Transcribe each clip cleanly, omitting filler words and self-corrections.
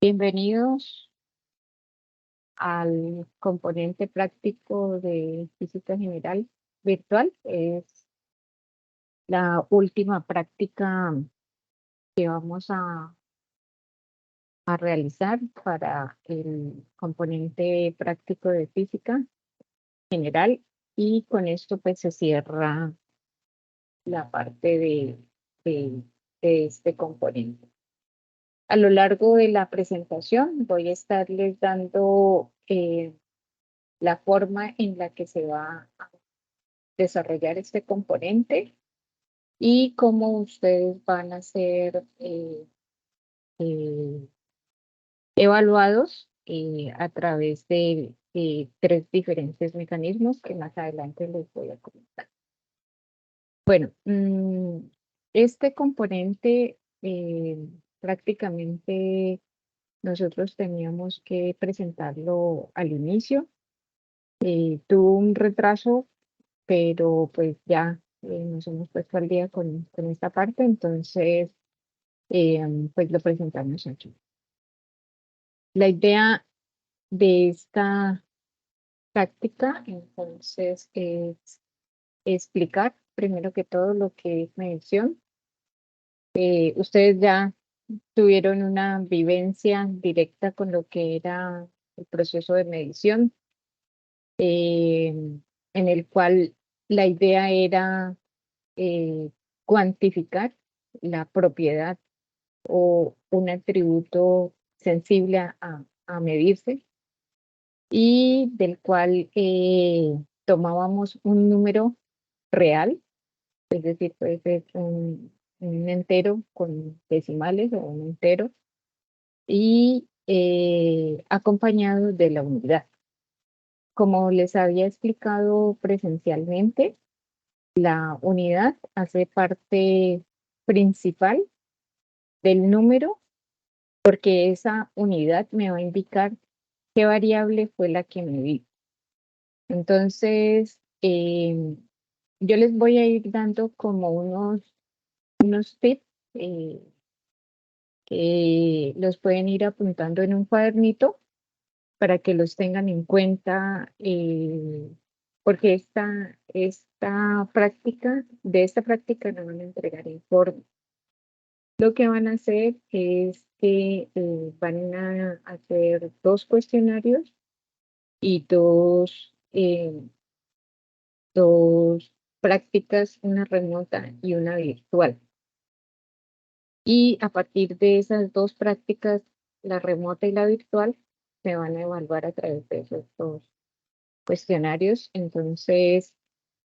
Bienvenidos al componente práctico de física general virtual. Es la última práctica que vamos a realizar para el componente práctico de física general, y con esto pues se cierra la parte de este componente. A lo largo de la presentación voy a estarles dando la forma en la que se va a desarrollar este componente y cómo ustedes van a ser eh, evaluados a través de tres diferentes mecanismos que más adelante les voy a comentar. Bueno, este componente prácticamente nosotros teníamos que presentarlo al inicio. Tuvo un retraso, pero pues ya nos hemos puesto al día con esta parte, entonces pues lo presentamos aquí. La idea de esta práctica entonces es explicar primero que todo lo que es medición. Ustedes ya tuvieron una vivencia directa con lo que era el proceso de medición, en el cual la idea era cuantificar la propiedad o un atributo sensible a medirse, y del cual tomábamos un número real, es decir, puede ser un entero con decimales o un entero, y acompañado de la unidad. Como les había explicado presencialmente, la unidad hace parte principal del número, porque esa unidad me va a indicar qué variable fue la que medí. Entonces, yo les voy a ir dando como unos tips que los pueden ir apuntando en un cuadernito para que los tengan en cuenta, porque de esta práctica no van a entregar informe. Lo que van a hacer es que van a hacer 2 cuestionarios y dos prácticas, una remota y una virtual. Y a partir de esas 2 prácticas, la remota y la virtual, se van a evaluar a través de esos 2 cuestionarios. Entonces,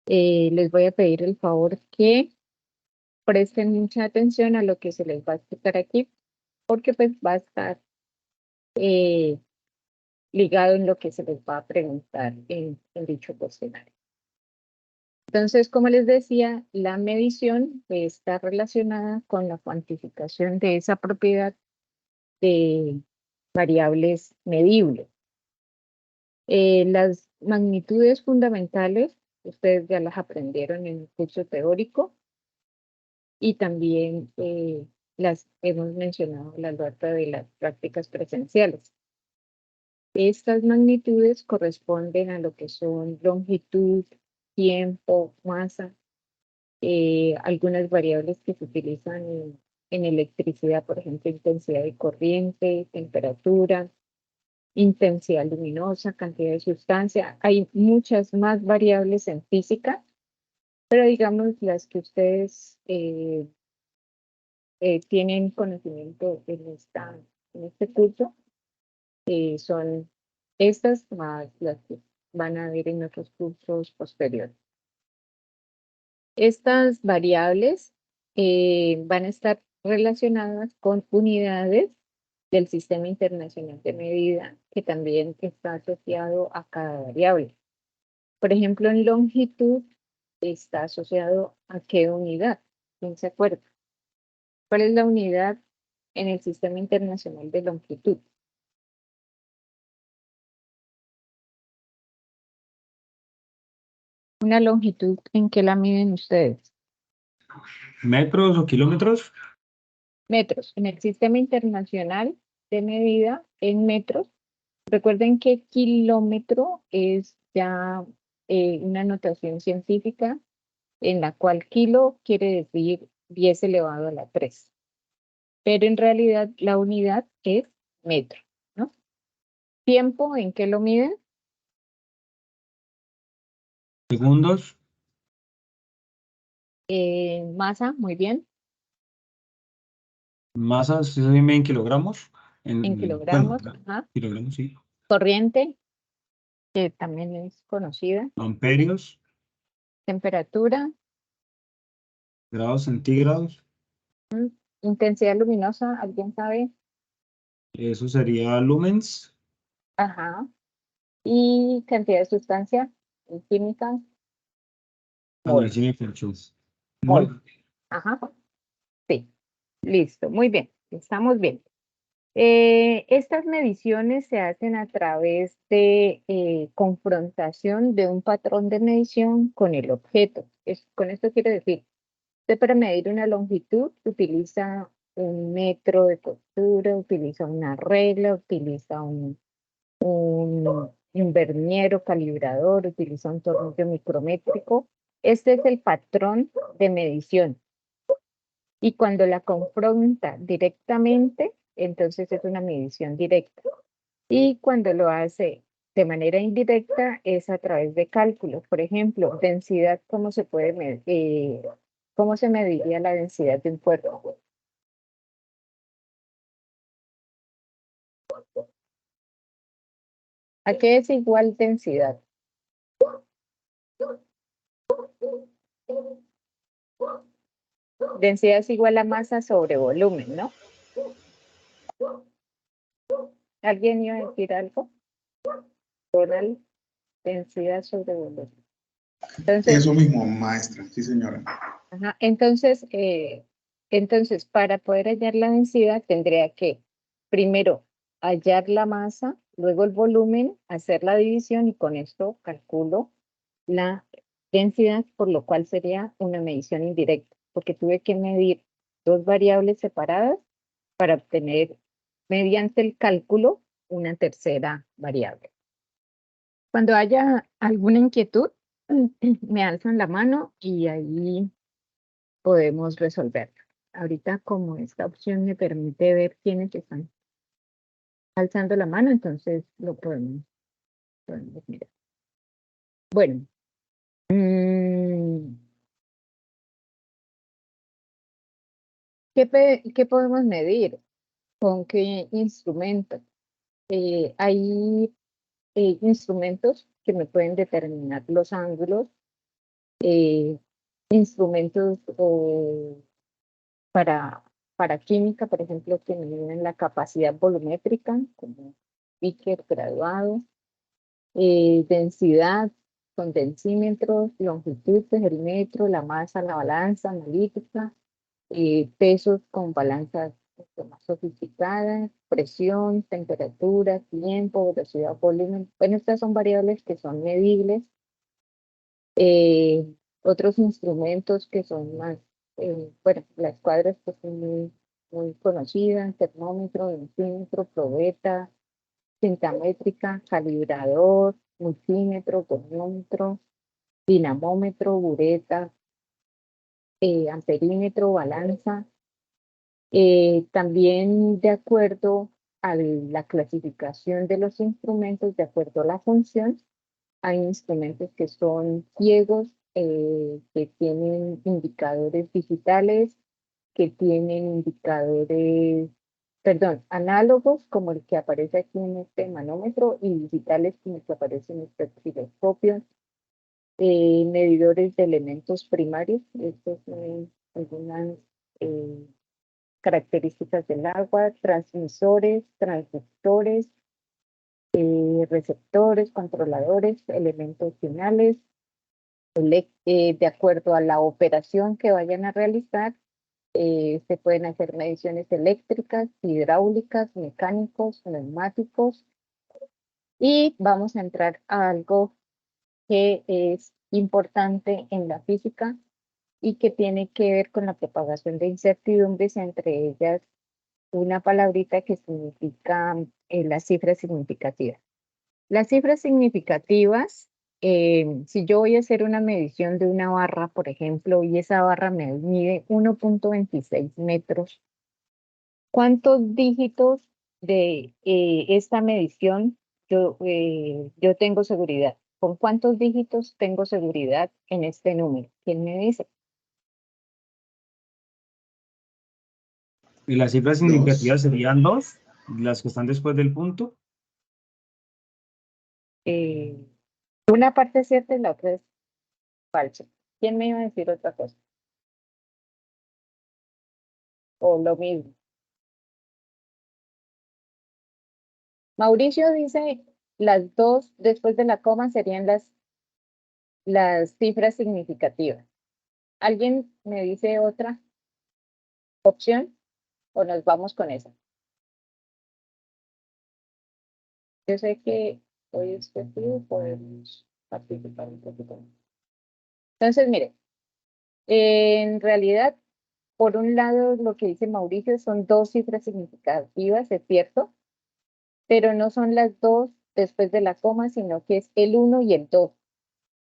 les voy a pedir el favor que presten mucha atención a lo que se les va a explicar aquí, porque pues va a estar eh, ligado en lo que se les va a preguntar en dicho cuestionario. Entonces, como les decía, la medición está relacionada con la cuantificación de esa propiedad de variables medibles. Las magnitudes fundamentales, ustedes ya las aprendieron en el curso teórico, y también las hemos mencionado a la hora de las prácticas presenciales. Estas magnitudes corresponden a lo que son longitud, tiempo, masa, algunas variables que se utilizan en electricidad, por ejemplo, intensidad de corriente, temperatura, intensidad luminosa, cantidad de sustancia. Hay muchas más variables en física, pero digamos las que ustedes tienen conocimiento en este curso son estas más las que van a ver en otros cursos posteriores. Estas variables van a estar relacionadas con unidades del Sistema Internacional de Medida, que también está asociado a cada variable. Por ejemplo, en longitud está asociado a qué unidad. ¿Quién se acuerda? ¿Cuál es la unidad en el Sistema Internacional de Longitud? ¿Una longitud en qué la miden ustedes? ¿Metros o kilómetros? Metros. En el Sistema Internacional de Medida en metros, recuerden que kilómetro es ya una notación científica en la cual kilo quiere decir 10 elevado a la 3. Pero en realidad la unidad es metro, ¿no? ¿Tiempo en qué lo miden? Segundos. Masa, muy bien, Masa, si se mide en kilogramos. en Bueno, kilogramos, ajá. kilogramos, sí. Corriente, que también es conocida. Amperios, Temperatura, grados centígrados. intensidad luminosa, ¿alguien sabe? Eso sería lumens. Ajá. Y cantidad de sustancia química, Ah, no, ahí mol. sí me pinchó. Mol. Mol. Ajá. Sí. Listo. Muy bien. Estamos bien. Estas mediciones se hacen a través de confrontación de un patrón de medición con el objeto. Con esto quiero decir, usted para medir una longitud utiliza un metro de costura, utiliza una regla, utiliza un verniero calibrador, utiliza un tornillo micrométrico. Este es el patrón de medición. Y cuando la confronta directamente, entonces es una medición directa. Y cuando lo hace de manera indirecta, es a través de cálculos. Por ejemplo, densidad, ¿cómo se puede medir? ¿Cómo se mediría la densidad de un cuerpo? ¿A qué es igual densidad? Densidad es igual a masa sobre volumen, ¿no? ¿Alguien iba a decir algo? Tonal, densidad sobre volumen. Entonces, Eso mismo, maestra, sí, señora. ajá, entonces, para poder hallar la densidad, tendría que primero hallar la masa, luego el volumen, hacer la división y con esto calculo la densidad, por lo cual sería una medición indirecta, porque tuve que medir dos variables separadas para obtener mediante el cálculo una tercera variable. Cuando haya alguna inquietud, me alzan la mano y ahí podemos resolverla. Ahorita, como esta opción me permite ver quiénes están alzando la mano, entonces lo podemos mirar. Bueno, ¿qué podemos medir? ¿Con qué instrumento? Hay instrumentos que me pueden determinar los ángulos, eh, instrumentos para, para química, por ejemplo, que miden la capacidad volumétrica, como Beaker graduado, densidad con densímetros, longitud es el metro, la masa, la balanza analítica, pesos con balanzas más sofisticadas, presión, temperatura, tiempo, velocidad, volumen. Bueno, estas son variables que son medibles. Otros instrumentos que son más, bueno, las cuadras pues son muy conocidas, termómetro, densímetro, probeta, cintamétrica, calibrador, multímetro, goniómetro, dinamómetro, bureta, amperímetro, balanza. También de acuerdo a la clasificación de los instrumentos, de acuerdo a la función, hay instrumentos que son ciegos, que tienen indicadores digitales, que tienen indicadores, perdón, análogos como el que aparece aquí en este manómetro y digitales como el que aparece en este osciloscopio, medidores de elementos primarios, estos son algunas características del agua, transmisores, transductores, receptores, controladores, elementos finales, de acuerdo a la operación que vayan a realizar. Se pueden hacer mediciones eléctricas, hidráulicas, mecánicos, neumáticos. Y vamos a entrar a algo que es importante en la física y que tiene que ver con la propagación de incertidumbres, entre ellas una palabrita que significa las cifras significativas. Las cifras significativas, si yo voy a hacer una medición de una barra, por ejemplo, y esa barra me mide 1.26 metros, ¿cuántos dígitos de esta medición yo tengo seguridad? ¿Con cuántos dígitos tengo seguridad en este número? ¿Quién me dice? Y las cifras significativas serían 2, las que están después del punto. Una parte es cierta y la otra es falsa. ¿Quién me iba a decir otra cosa? O lo mismo. Mauricio dice las dos después de la coma serían las cifras significativas. ¿Alguien me dice otra opción o nos vamos con esa? Yo sé que hoy es festivo, podemos participar un poquito. Entonces, mire, en realidad, por un lado, lo que dice Mauricio son dos cifras significativas, es cierto, pero no son las dos después de la coma, sino que es el 1 y el 2. O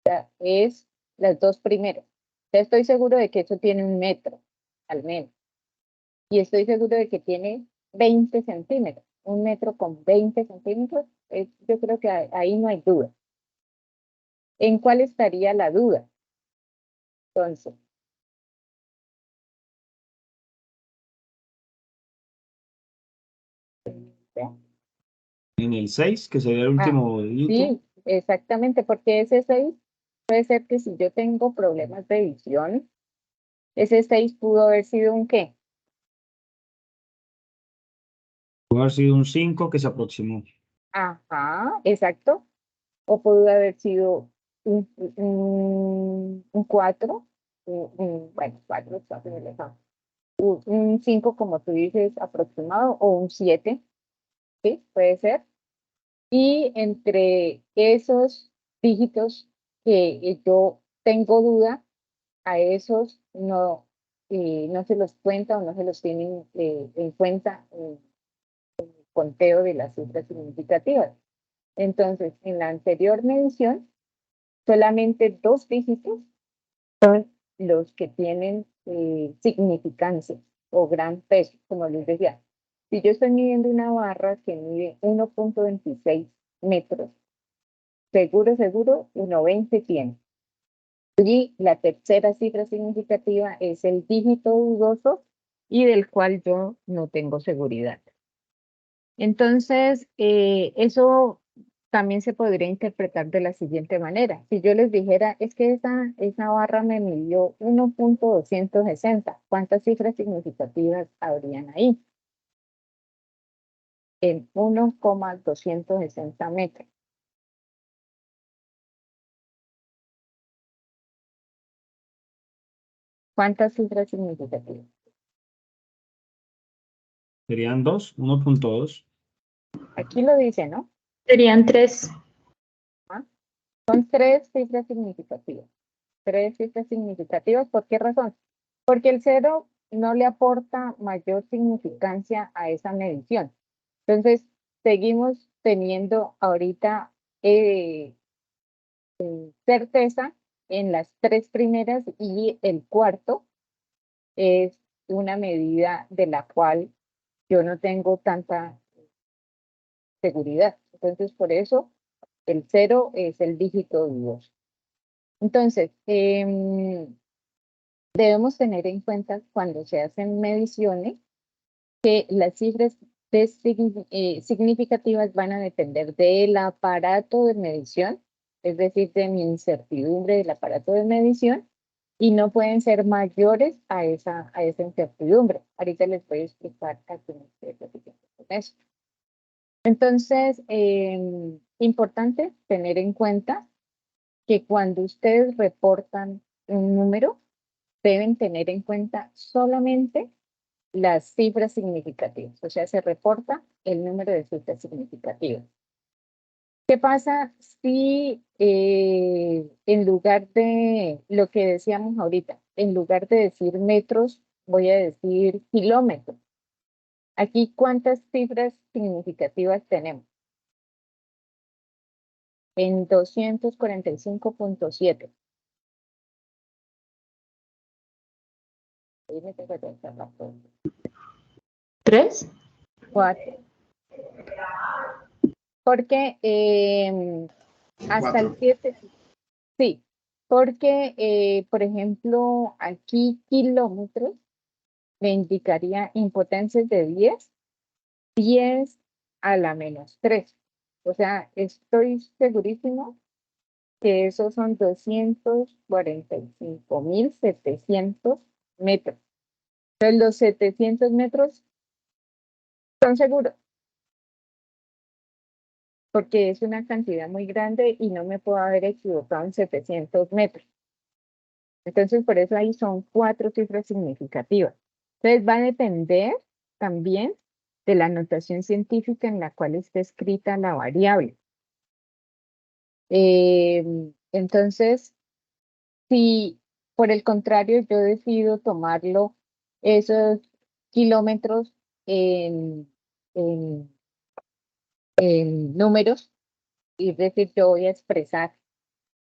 sea, es las dos primeras. Ya estoy seguro de que eso tiene 1 metro, al menos. Y estoy seguro de que tiene 20 centímetros. 1 metro con 20 centímetros, yo creo que ahí no hay duda. ¿En cuál estaría la duda? Entonces, ¿ya? En el 6, que sería el último dígito. Sí, exactamente, porque ese 6 puede ser que si yo tengo problemas de visión, ese 6 pudo haber sido un ¿qué? Puede haber sido un 5 que se aproximó. Ajá, exacto. O pudo haber sido un 4, bueno, 4 está muy lejano. Un 5, como tú dices, aproximado, o un 7, ¿sí? Puede ser. Y entre esos dígitos que yo tengo duda, a esos no se los cuenta o no se los tienen en cuenta en el conteo de las cifras significativas. Entonces, en la anterior medición, solamente 2 dígitos son los que tienen significancia o gran peso, como les decía. Si yo estoy midiendo una barra que mide 1.26 metros, seguro, 1.20 tiene. Y la tercera cifra significativa es el dígito dudoso y del cual yo no tengo seguridad. Entonces, eso también se podría interpretar de la siguiente manera. Si yo les dijera, es que esa barra me midió 1.260, ¿cuántas cifras significativas habrían ahí? En 1.260 metros. ¿Cuántas cifras significativas? Serían 2, 1.2. Aquí lo dice, ¿no? Serían 3. Son 3 cifras significativas. 3 cifras significativas, ¿por qué razón? Porque el 0 no le aporta mayor significancia a esa medición. Entonces, seguimos teniendo ahorita certeza en las 3 primeras y el cuarto es una medida de la cual yo no tengo tanta seguridad. Entonces, por eso el 0 es el dígito dudoso. Entonces, debemos tener en cuenta cuando se hacen mediciones que las cifras significativas van a depender del aparato de medición, es decir, de mi incertidumbre del aparato de medición, y no pueden ser mayores a esa incertidumbre. Ahorita les voy a explicar a qué me estoy refiriendo con eso. Entonces, importante tener en cuenta que cuando ustedes reportan un número, deben tener en cuenta solamente las cifras significativas, o sea, se reporta el número de cifras significativas. ¿Qué pasa si en lugar de lo que decíamos ahorita, en lugar de decir metros, voy a decir kilómetros. Aquí, ¿cuántas cifras significativas tenemos? En 245.7. Ahí me tengo que pensar la cuenta. 3. 4. Porque hasta el 7, sí, porque, por ejemplo, aquí kilómetros me indicaría en potencias de 10 a la menos 3. O sea, estoy segurísimo que esos son 245.700 metros. Entonces, los 700 metros son seguros, porque es una cantidad muy grande y no me puedo haber equivocado en 700 metros. Entonces, por eso ahí son 4 cifras significativas. Entonces, va a depender también de la notación científica en la cual está escrita la variable. Entonces, si por el contrario yo decido tomarlo, esos kilómetros en, en, en números, y es decir, yo voy a expresar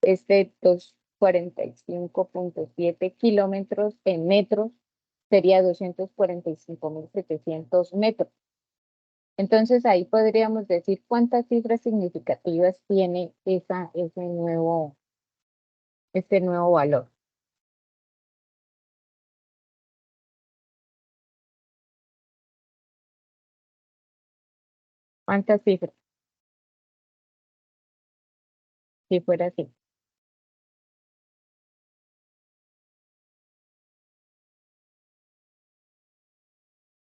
este 245.7 kilómetros en metros, sería 245.700 metros. Entonces ahí podríamos decir cuántas cifras significativas tiene este nuevo valor. ¿Cuántas cifras? Si fuera así.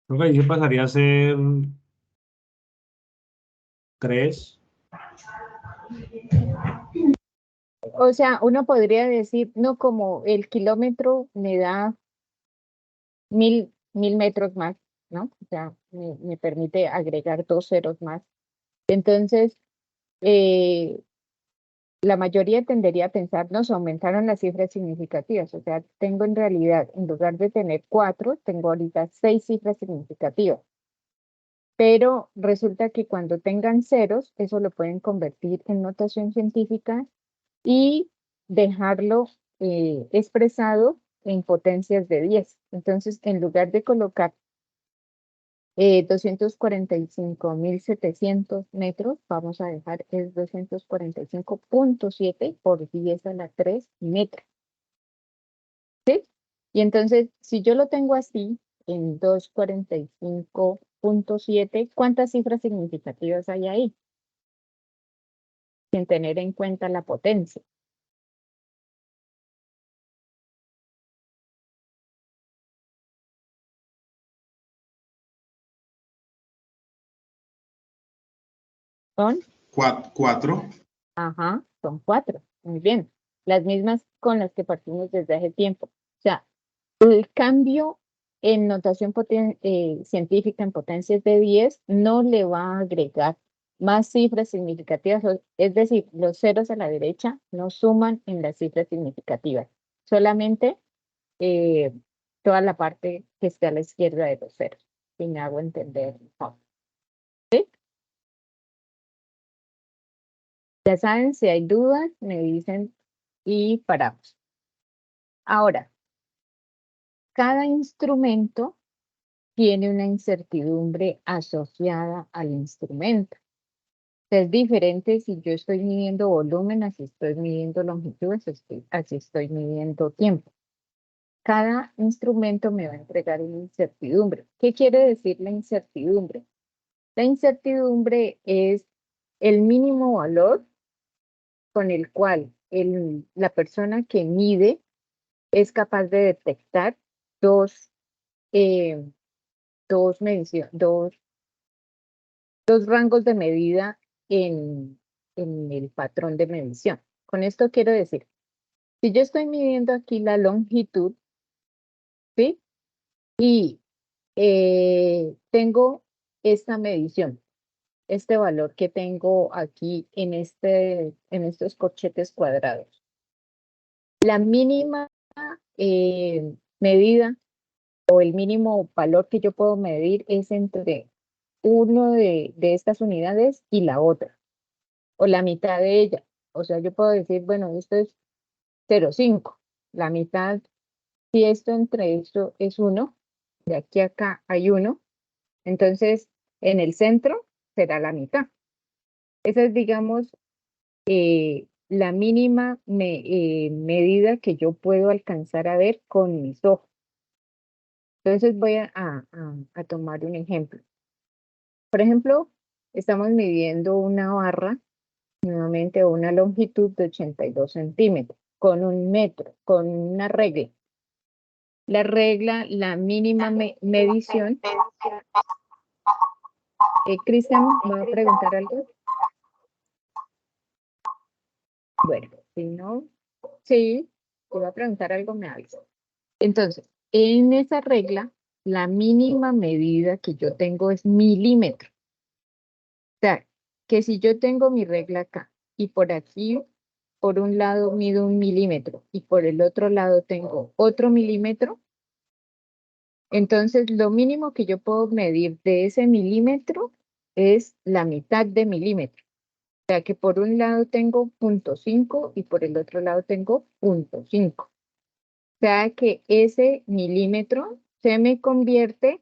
Creo que ahí se pasaría a ser 3. O sea, uno podría decir, no, como el kilómetro me da 1000 metros más, ¿no? O sea, me permite agregar 2 ceros más. Entonces, la mayoría tendería a pensar, nos aumentaron las cifras significativas. O sea, tengo en realidad, en lugar de tener 4, tengo ahorita 6 cifras significativas. Pero resulta que cuando tengan ceros, eso lo pueden convertir en notación científica y dejarlo expresado en potencias de 10. Entonces, en lugar de colocar 245.700 metros, vamos a dejar es 245.7 por 10 a la 3 metros. ¿Sí? Y entonces, si yo lo tengo así, en 245.7, ¿cuántas cifras significativas hay ahí? Sin tener en cuenta la potencia. Son 4. Ajá, son 4. Muy bien. Las mismas con las que partimos desde hace tiempo. O sea, el cambio en notación científica en potencias de 10 no le va a agregar más cifras significativas. Es decir, los ceros a la derecha no suman en las cifras significativas. Solamente eh, toda la parte que está a la izquierda de los ceros. Si me hago entender mejor. ¿Sí? Ya saben, si hay dudas, me dicen y paramos. Ahora, cada instrumento tiene una incertidumbre asociada al instrumento. Es diferente si yo estoy midiendo volumen, así estoy midiendo longitud, así estoy midiendo tiempo. Cada instrumento me va a entregar una incertidumbre. ¿Qué quiere decir la incertidumbre? La incertidumbre es el mínimo valor con el cual la persona que mide es capaz de detectar dos, eh, dos rangos de medida en el patrón de medición. Con esto quiero decir, si yo estoy midiendo aquí la longitud, ¿sí? Y tengo esta medición, este valor que tengo aquí en estos corchetes cuadrados. La mínima medida o el mínimo valor que yo puedo medir es entre uno de estas unidades y la otra, o la mitad de ella. O sea, yo puedo decir, bueno, esto es 0,5. La mitad, si esto entre esto es 1, de aquí a acá hay 1, entonces en el centro será la mitad. Esa es, digamos, la mínima medida que yo puedo alcanzar a ver con mis ojos. Entonces voy a tomar un ejemplo. Por ejemplo, estamos midiendo una barra, nuevamente una longitud de 82 centímetros, con un metro, con una regla. La regla, la mínima medición. Cristian, ¿me va a preguntar algo? Bueno, si no, sí, te va a preguntar algo, me avisa. Entonces, en esa regla, la mínima medida que yo tengo es milímetro. O sea, que si yo tengo mi regla acá y por aquí, por un lado mido 1 milímetro y por el otro lado tengo otro milímetro, entonces lo mínimo que yo puedo medir de ese milímetro es la mitad de milímetro. O sea que por un lado tengo 0,5 y por el otro lado tengo 0,5. O sea que ese milímetro se me convierte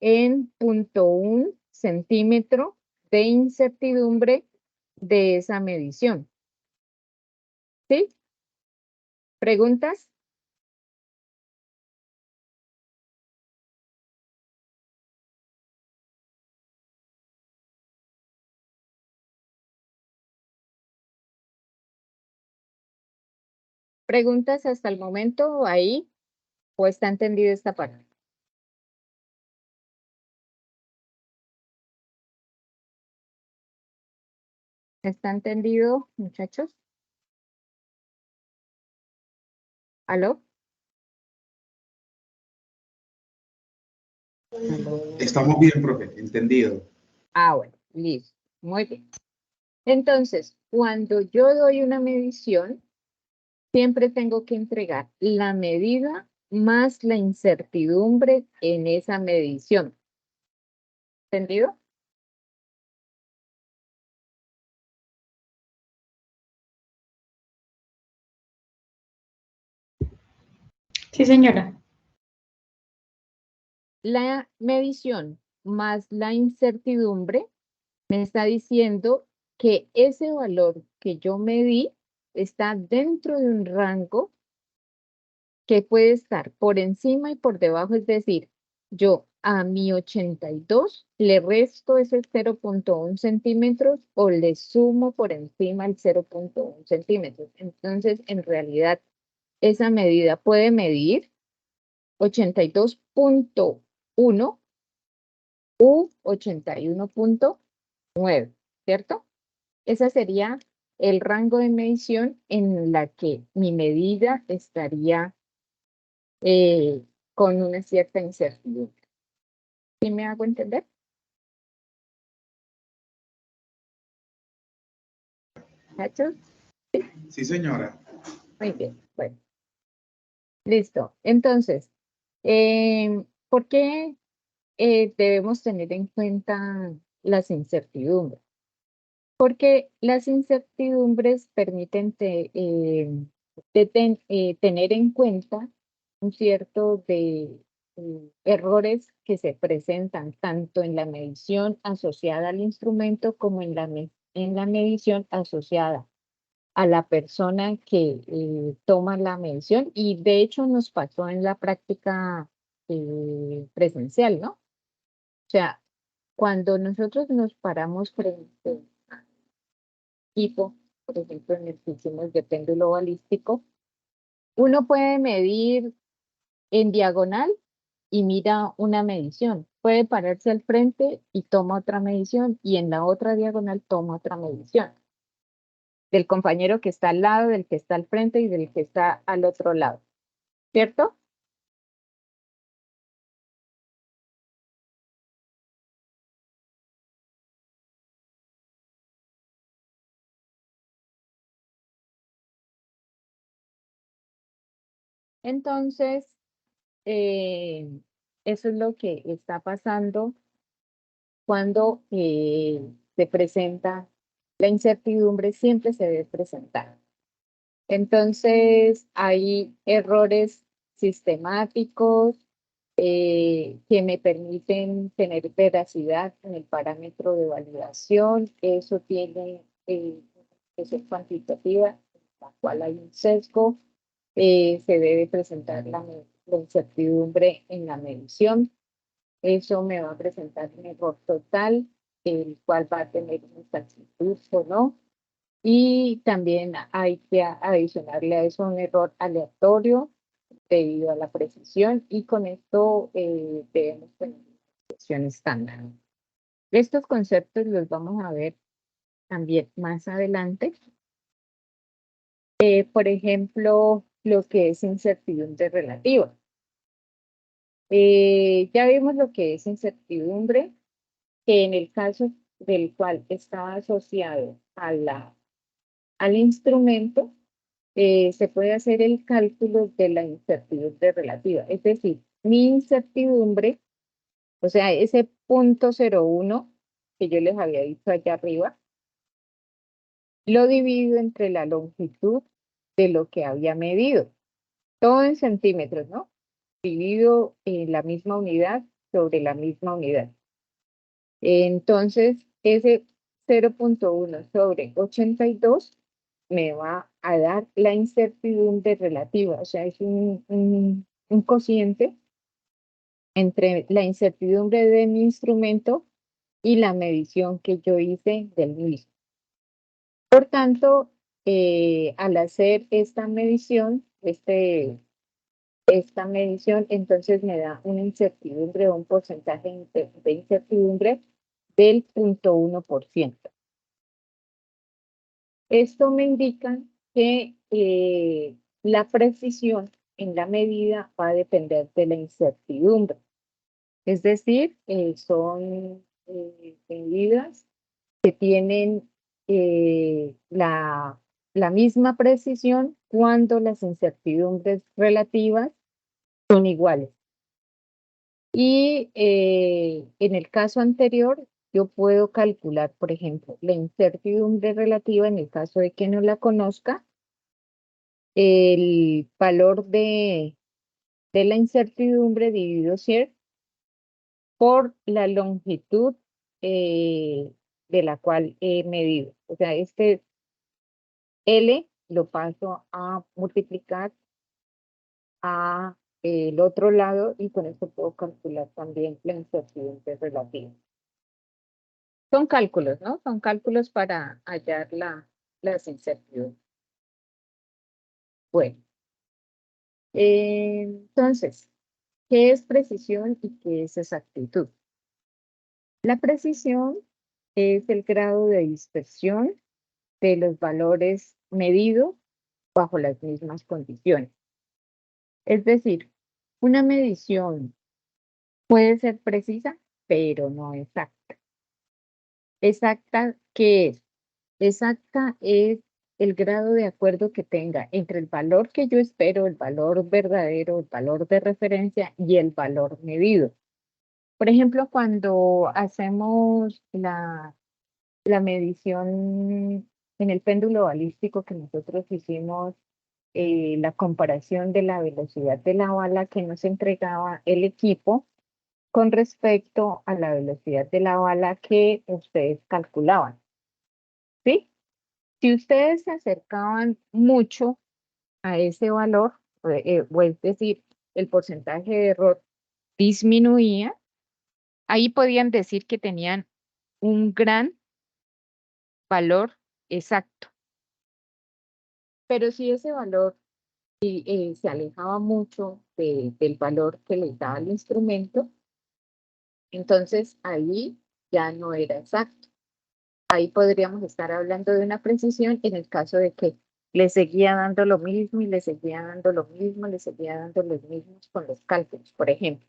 en 0,1 centímetro de incertidumbre de esa medición. ¿Sí? ¿Preguntas? ¿Preguntas hasta el momento ahí? ¿O está entendida esta parte? ¿Está entendido, muchachos? ¿Aló? ¿Aló? Estamos bien, profe, entendido. Ah, bueno, listo. Muy bien. Entonces, cuando yo doy una medición, siempre tengo que entregar la medida más la incertidumbre en esa medición. ¿Entendido? Sí, señora. La medición más la incertidumbre me está diciendo que ese valor que yo medí está dentro de un rango que puede estar por encima y por debajo, es decir, yo a mi 82 le resto ese 0,1 centímetros o le sumo por encima el 0,1 centímetros. Entonces, en realidad, esa medida puede medir 82,1 u 81,9, ¿cierto? Ese sería el rango de medición en la que mi medida estaría con una cierta incertidumbre. ¿Sí me hago entender? ¿Cachos? Sí, señora. Muy bien, bueno, listo. Entonces, ¿por qué debemos tener en cuenta las incertidumbres? Porque las incertidumbres permiten tener en cuenta un cierto de errores que se presentan tanto en la medición asociada al instrumento como en la medición asociada a la persona que toma la medición. Y de hecho nos pasó en la práctica presencial, ¿no? O sea, cuando nosotros nos paramos frente a equipo, por ejemplo, en el que hicimos de péndulo balístico, uno puede medir en diagonal y mira una medición. Puede pararse al frente y toma otra medición y en la otra diagonal toma otra medición. Del compañero que está al lado, del que está al frente y del que está al otro lado. ¿Cierto? Entonces, eso es lo que está pasando cuando se presenta la incertidumbre, siempre se debe presentar. Entonces, hay errores sistemáticos que me permiten tener veracidad en el parámetro de validación. Eso tiene que ser cuantitativa, en la cual hay un sesgo. Se debe presentar la incertidumbre en la medición. Eso me va a presentar un error total, el cual va a tener una exactitud o no. Y también hay que adicionarle a eso un error aleatorio debido a la precisión, y con esto debemos tener una expresión estándar. Estos conceptos los vamos a ver también más adelante. Por ejemplo, lo que es incertidumbre relativa. Ya vimos lo que es incertidumbre, que en el caso del cual está asociado al instrumento, se puede hacer el cálculo de la incertidumbre relativa. Es decir, mi incertidumbre, o sea, ese 0.01 que yo les había dicho allá arriba, lo divido entre la longitud de lo que había medido. Todo en centímetros, ¿no? Divido la misma unidad sobre la misma unidad. Entonces, ese 0.1 sobre 82 me va a dar la incertidumbre relativa, o sea, es un cociente entre la incertidumbre de mi instrumento y la medición que yo hice del mismo. Por tanto, al hacer esta medición, entonces me da una incertidumbre o un porcentaje de incertidumbre del 0.1%. Esto me indica que la precisión en la medida va a depender de la incertidumbre. Es decir, son medidas que tienen la misma precisión cuando las incertidumbres relativas son iguales. Y en el caso anterior, yo puedo calcular, por ejemplo, la incertidumbre relativa en el caso de que no la conozca, el valor de la incertidumbre dividido 100 por la longitud de la cual he medido. O sea, este L lo paso a multiplicar a el otro lado, y con esto puedo calcular también la incertidumbre relativa. Son cálculos, ¿no? Son cálculos para hallar las incertidumbres. Bueno, entonces, ¿qué es precisión y qué es exactitud? La precisión es el grado de dispersión de los valores medidos bajo las mismas condiciones. Es decir, una medición puede ser precisa, pero no exacta. ¿Exacta qué es? Exacta es el grado de acuerdo que tenga entre el valor que yo espero, el valor verdadero, el valor de referencia y el valor medido. Por ejemplo, cuando hacemos la medición en el péndulo balístico que nosotros hicimos, la comparación de la velocidad de la bala que nos entregaba el equipo con respecto a la velocidad de la bala que ustedes calculaban, ¿sí? Si ustedes se acercaban mucho a ese valor, o es decir, el porcentaje de error disminuía, ahí podían decir que tenían un gran valor exacto. Pero si ese valor se alejaba mucho del valor que les daba el instrumento, entonces ahí ya no era exacto. Ahí podríamos estar hablando de una precisión en el caso de que le seguía dando lo mismo y le seguía dando lo mismo, le seguía dando los mismos con los cálculos, por ejemplo.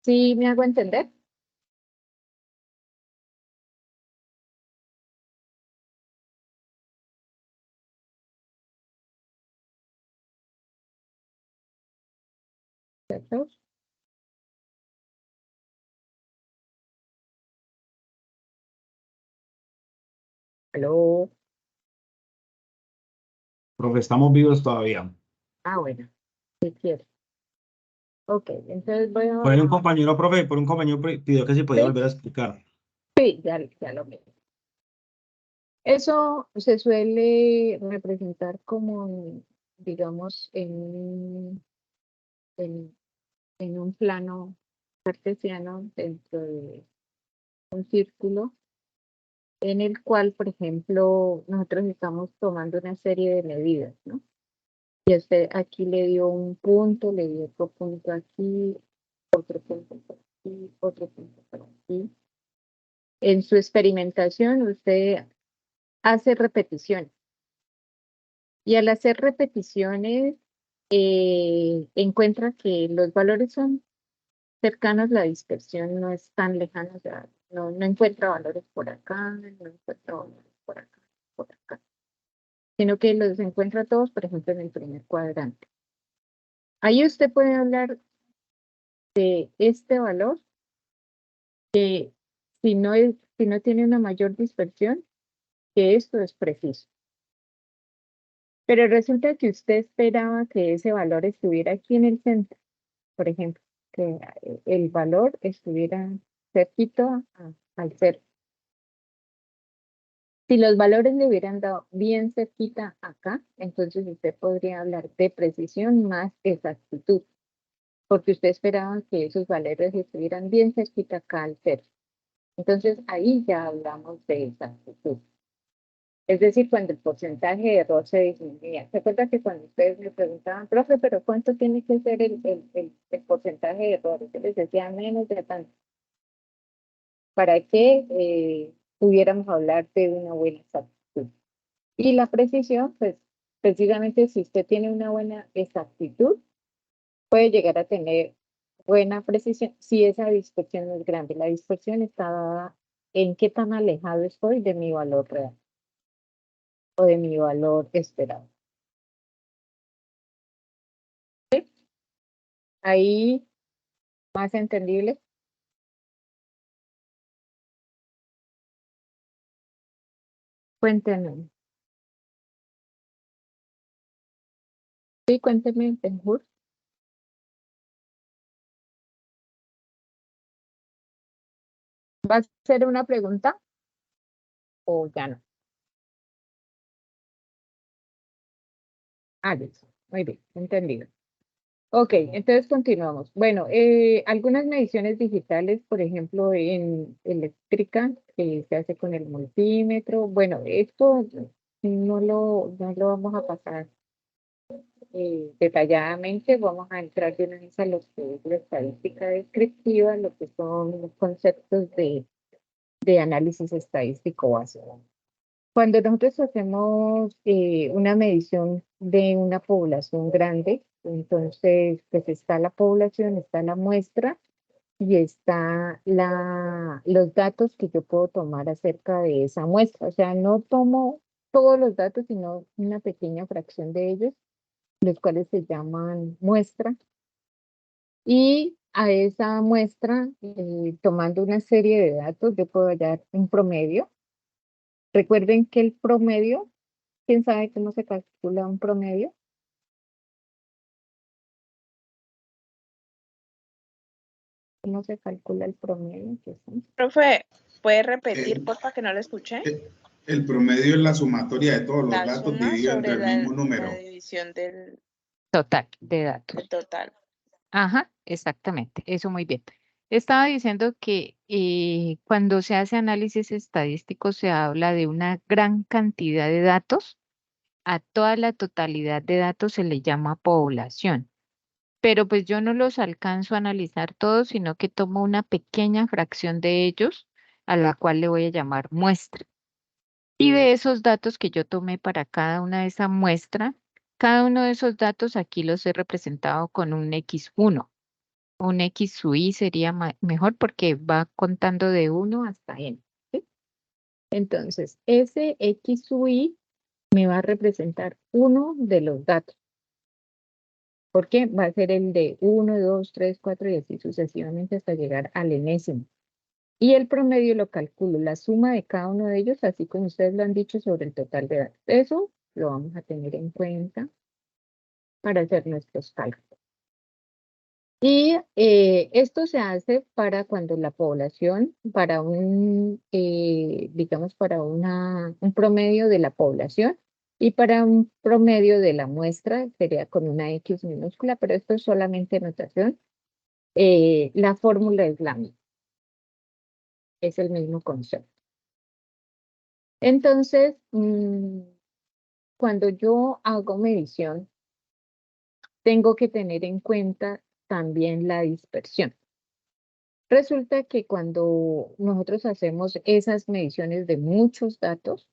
¿Sí me hago entender? Aló. Profe, estamos vivos todavía. Ah, bueno, si quiere. Ok, entonces voy Por ahí un a... compañero, profe, por un compañero pidió que si podía Sí, volver a explicar. sí, ya lo veo. Eso se suele representar como, digamos, en, en un plano cartesiano dentro de un círculo en el cual, por ejemplo, nosotros estamos tomando una serie de medidas, ¿no? Y usted aquí le dio un punto, le dio otro punto aquí, otro punto por aquí, otro punto por aquí. En su experimentación, usted hace repeticiones. Y al hacer repeticiones, encuentra que los valores son cercanos, la dispersión no es tan lejana, o sea, no encuentra valores por acá, no encuentra valores por acá, sino que los encuentra todos, por ejemplo, en el primer cuadrante. Ahí usted puede hablar de este valor, que si no tiene una mayor dispersión, que esto es preciso. Pero resulta que usted esperaba que ese valor estuviera aquí en el centro, por ejemplo, que el valor estuviera cerquito al cero. Si los valores le hubieran dado bien cerquita acá, entonces usted podría hablar de precisión más exactitud, porque usted esperaba que esos valores estuvieran bien cerquita acá al cero. Entonces ahí ya hablamos de exactitud. Es decir, cuando el porcentaje de error se disminuía. ¿Se acuerda que cuando ustedes me preguntaban, profe, pero cuánto tiene que ser el porcentaje de error? Yo les decía menos de tanto. Para que pudiéramos hablar de una buena exactitud. Y la precisión, pues precisamente si usted tiene una buena exactitud, puede llegar a tener buena precisión si esa dispersión no es grande. La dispersión está dada en qué tan alejado estoy de mi valor real o de mi valor esperado. Ahí, más entendible. Cuéntenme. Sí, cuéntenme, Benjur. ¿Va a ser una pregunta o ya no? Ah, listo. Muy bien, entendido. Ok, entonces continuamos. Bueno, algunas mediciones digitales, por ejemplo, en eléctrica, que se hace con el multímetro. Bueno, esto no lo vamos a pasar detalladamente. Vamos a entrar de una vez a lo que es la estadística descriptiva, lo que son los conceptos de análisis estadístico básico. Cuando nosotros hacemos una medición de una población grande, entonces pues está la población, está la muestra y está los datos que yo puedo tomar acerca de esa muestra. O sea, no tomo todos los datos, sino una pequeña fracción de ellos, los cuales se llaman muestra. Y a esa muestra, tomando una serie de datos, yo puedo hallar un promedio. Recuerden que el promedio, ¿quién sabe cómo se calcula un promedio? ¿Cómo se calcula el promedio? Profe, ¿puede repetir, porfa, que no lo escuché? El promedio es la sumatoria de todos los La datos suma dividido entre sobre el mismo la número. división del Total de datos. total. Ajá, exactamente, eso muy bien. Estaba diciendo que cuando se hace análisis estadístico se habla de una gran cantidad de datos. A toda la totalidad de datos se le llama población. Pero pues yo no los alcanzo a analizar todos, sino que tomo una pequeña fracción de ellos, a la cual le voy a llamar muestra. Y de esos datos que yo tomé para cada una de esas muestras, cada uno de esos datos aquí los he representado con un X1. Un X sub i sería mejor porque va contando de 1 hasta n. ¿Sí? Entonces, ese X sub i me va a representar uno de los datos. ¿Por qué? Va a ser el de 1, 2, 3, 4 y así sucesivamente hasta llegar al enésimo. Y el promedio lo calculo, la suma de cada uno de ellos, así como ustedes lo han dicho, sobre el total de datos. Eso lo vamos a tener en cuenta para hacer nuestros cálculos. Y esto se hace para cuando la población, para digamos, para un promedio de la población y para un promedio de la muestra, sería con una X minúscula, pero esto es solamente notación. La fórmula es la misma, es el mismo concepto. Entonces, cuando yo hago medición, tengo que tener en cuenta también la dispersión. Resulta que cuando nosotros hacemos esas mediciones de muchos datos,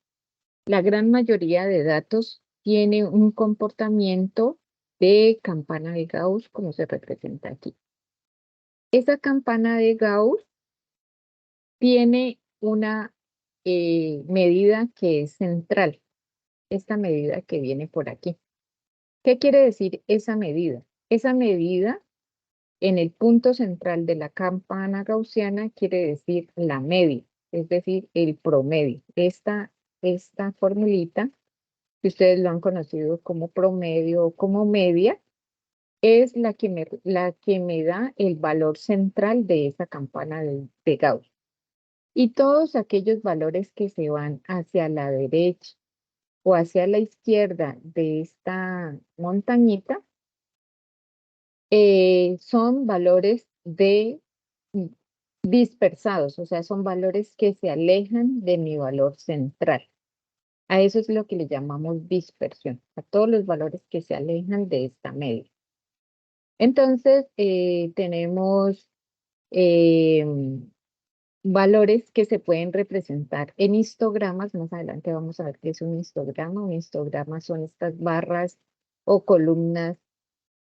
la gran mayoría de datos tiene un comportamiento de campana de Gauss, como se representa aquí. Esa campana de Gauss tiene una medida que es central, esta medida que viene por aquí. ¿Qué quiere decir esa medida? Esa medida en el punto central de la campana gaussiana quiere decir la media, es decir, el promedio. Esta formulita, que ustedes lo han conocido como promedio o como media, es la que me da el valor central de esa campana de Gauss. Y todos aquellos valores que se van hacia la derecha o hacia la izquierda de esta montañita, son valores dispersados, o sea, son valores que se alejan de mi valor central. A eso es lo que le llamamos dispersión, a todos los valores que se alejan de esta media. Entonces, tenemos valores que se pueden representar en histogramas. Más adelante vamos a ver qué es un histograma. Un histograma son estas barras o columnas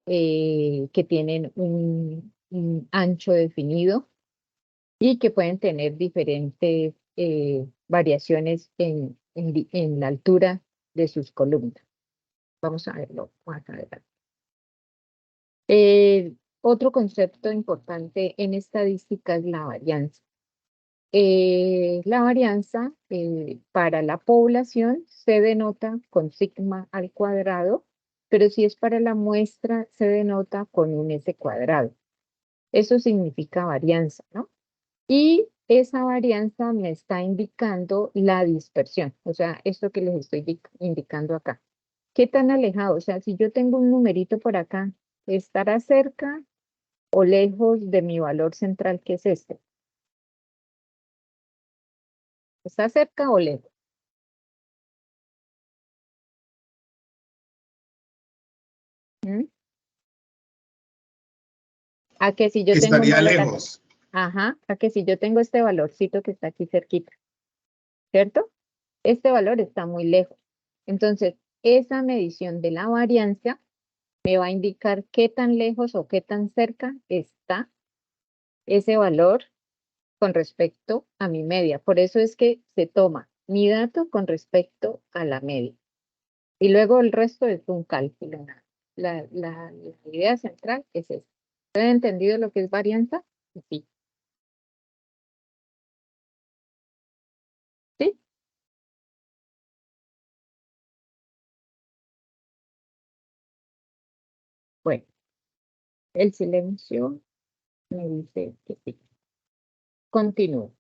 que tienen un ancho definido y que pueden tener diferentes variaciones en la altura de sus columnas. Vamos a verlo más adelante. Otro concepto importante en estadística es la varianza. La varianza para la población se denota con sigma al cuadrado, pero si es para la muestra se denota con un S cuadrado. Eso significa varianza, ¿no? Y esa varianza me está indicando la dispersión, o sea, esto que les estoy indicando acá. ¿Qué tan alejado? O sea, si yo tengo un numerito por acá, ¿estará cerca o lejos de mi valor central, que es este? ¿Está cerca o lejos? ¿Mm? A que si yo tengo un Estaría valor acá. lejos. Ajá, a que si yo tengo este valorcito que está aquí cerquita, ¿cierto? Este valor está muy lejos. Entonces, esa medición de la varianza me va a indicar qué tan lejos o qué tan cerca está ese valor con respecto a mi media. Por eso es que se toma mi dato con respecto a la media. Y luego el resto es un cálculo. La idea central es esta. ¿Han entendido lo que es varianza? Sí. ¿Sí? Bueno, el silencio me dice que sí. Continúo.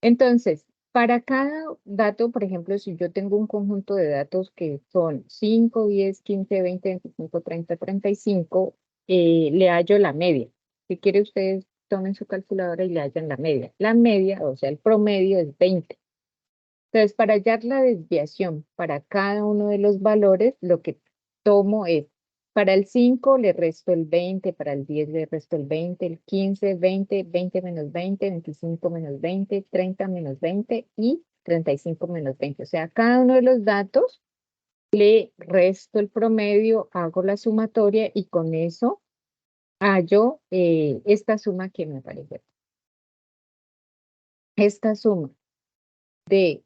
Entonces, para cada dato, por ejemplo, si yo tengo un conjunto de datos que son 5, 10, 15, 20, 25, 30, 35, le hallo la media. Si quiere, ustedes tomen su calculadora y le hallan la media. La media, o sea, el promedio es 20. Entonces, para hallar la desviación para cada uno de los valores, lo que tomo es, para el 5 le resto el 20, para el 10 le resto el 20, el 15, 20, 20 menos 20, 25 menos 20, 30 menos 20 y 35 menos 20. O sea, cada uno de los datos le resto el promedio, hago la sumatoria y con eso hallo esta suma que me aparece. Esta suma de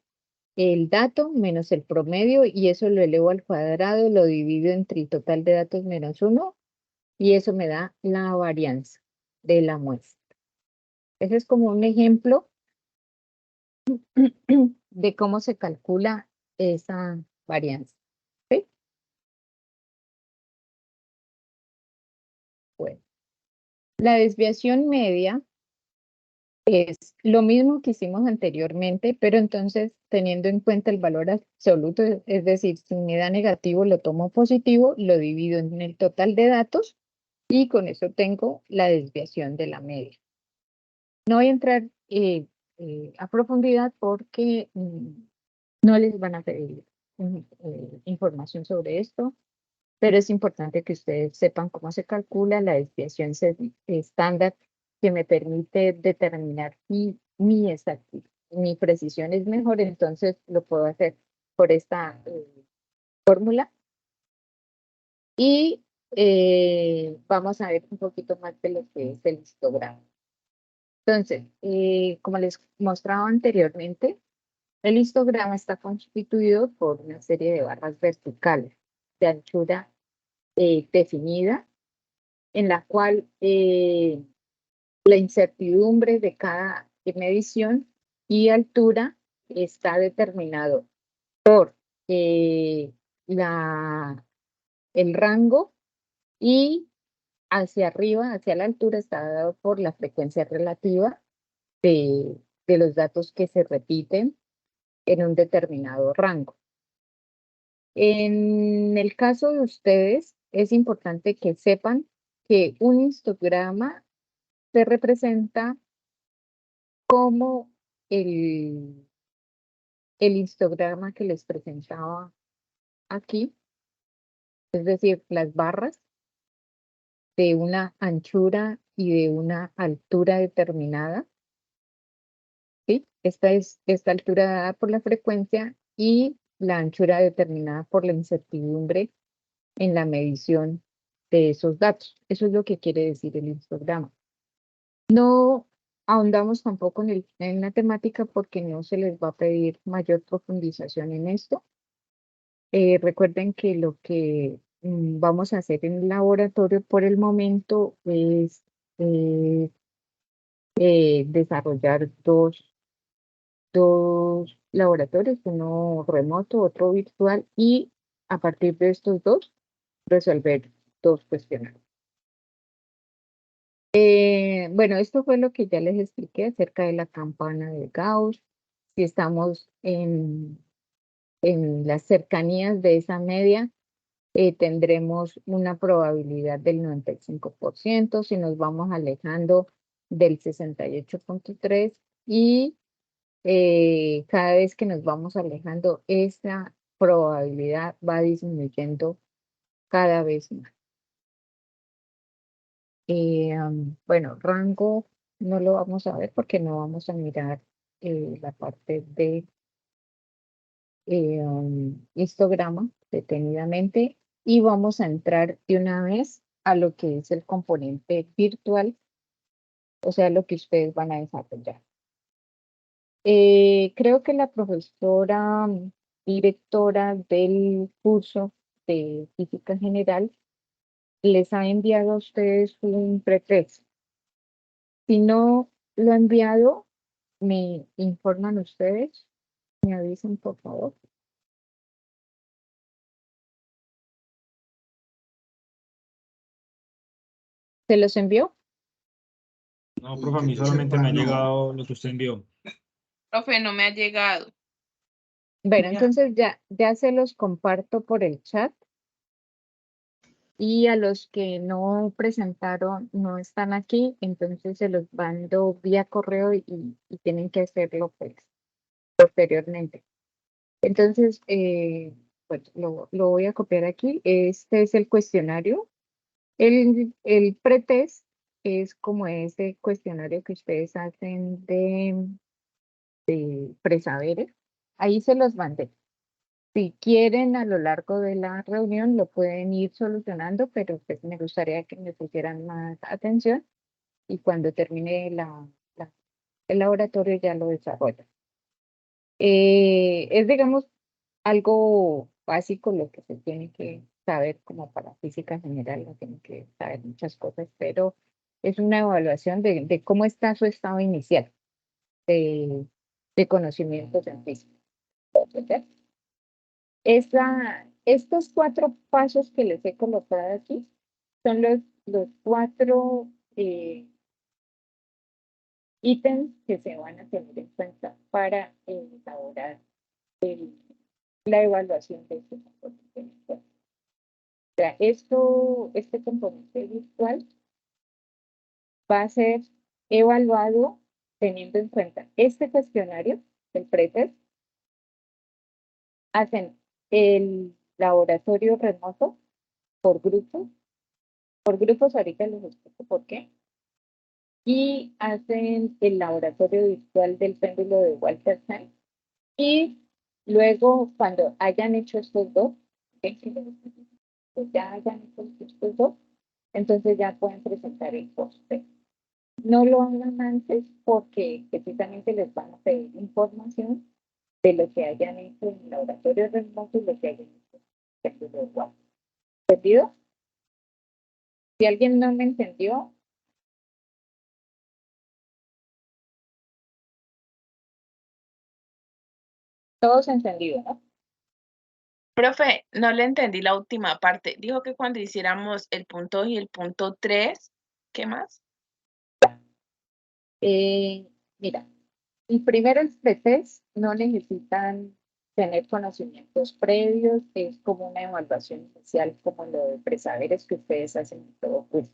el dato menos el promedio y eso lo elevo al cuadrado, lo divido entre el total de datos menos 1 y eso me da la varianza de la muestra. Ese es como un ejemplo de cómo se calcula esa varianza. ¿Sí? Bueno, la desviación media es lo mismo que hicimos anteriormente, pero entonces teniendo en cuenta el valor absoluto, es decir, si me da negativo, lo tomo positivo, lo divido en el total de datos y con eso tengo la desviación de la media. No voy a entrar a profundidad porque no les van a pedir información sobre esto, pero es importante que ustedes sepan cómo se calcula la desviación estándar que me permite determinar si mi precisión es mejor, entonces lo puedo hacer por esta fórmula. Y vamos a ver un poquito más de lo que es el histograma. Entonces, como les mostraba anteriormente, el histograma está constituido por una serie de barras verticales de anchura definida, en la cual la incertidumbre de cada medición y altura está determinado por el rango, y hacia arriba, hacia la altura, está dado por la frecuencia relativa de los datos que se repiten en un determinado rango. En el caso de ustedes, es importante que sepan que un histograma se representa como el histograma que les presentaba aquí, es decir, las barras de una anchura y de una altura determinada. ¿Sí? Esta es esta altura dada por la frecuencia y la anchura determinada por la incertidumbre en la medición de esos datos. Eso es lo que quiere decir el histograma. No ahondamos tampoco en la temática porque no se les va a pedir mayor profundización en esto. Recuerden que lo que vamos a hacer en el laboratorio por el momento es eh, desarrollar dos laboratorios, uno remoto, otro virtual, y a partir de estos dos, resolver dos cuestionarios. Bueno, esto fue lo que ya les expliqué acerca de la campana de Gauss. Si estamos en las cercanías de esa media, tendremos una probabilidad del 95%. Si nos vamos alejando del 68.3%, y cada vez que nos vamos alejando, esa probabilidad va disminuyendo cada vez más. Bueno, rango no lo vamos a ver porque no vamos a mirar la parte de histograma detenidamente, y vamos a entrar de una vez a lo que es el componente virtual, o sea, lo que ustedes van a desarrollar. Creo que la profesora directora del curso de Física General les ha enviado a ustedes un pretexto. Si no lo ha enviado, me informan ustedes, me avisan, por favor. ¿Se los envió? No, profe, a mí solamente me ha llegado lo que usted envió. Profe, no me ha llegado. Bueno, Ya. entonces ya se los comparto por el chat, y a los que no presentaron, no están aquí, entonces se los mando vía correo y tienen que hacerlo pues posteriormente. Entonces, pues lo voy a copiar aquí. Este es el cuestionario. El pretest es como ese cuestionario que ustedes hacen de presaberes. Ahí se los mandé. Si quieren, a lo largo de la reunión lo pueden ir solucionando, pero pues me gustaría que me pusieran más atención y cuando termine el laboratorio ya lo desarrollo. Es, digamos, algo básico lo que se tiene que saber como para física general, no tienen que saber muchas cosas, pero es una evaluación de cómo está su estado inicial de conocimientos en física. ¿Entender? Estos 4 pasos que les he colocado aquí son los 4 ítems que se van a tener en cuenta para elaborar la evaluación de este componente virtual. O sea, este componente virtual va a ser evaluado teniendo en cuenta este cuestionario, el pretest, hacen el laboratorio remoto por grupos ahorita les explico por qué, y hacen el laboratorio virtual del péndulo de Walter Time, y luego cuando hayan hecho estos dos, ya hayan hecho estos dos, entonces ya pueden presentar el post-test. No lo hagan antes porque precisamente les van a pedir información de lo que hayan hecho en el laboratorio remoto y lo que hayan hecho en el péndulo de Walter. ¿Entendido? Si alguien no me entendió, todos entendido, ¿no? Profe, no le entendí la última parte. Dijo que cuando hiciéramos el punto 2 y el punto 3, ¿qué más? Mira, el primero, el pretest, no necesitan tener conocimientos previos, es como una evaluación inicial, como lo de presaberes que ustedes hacen en todo curso.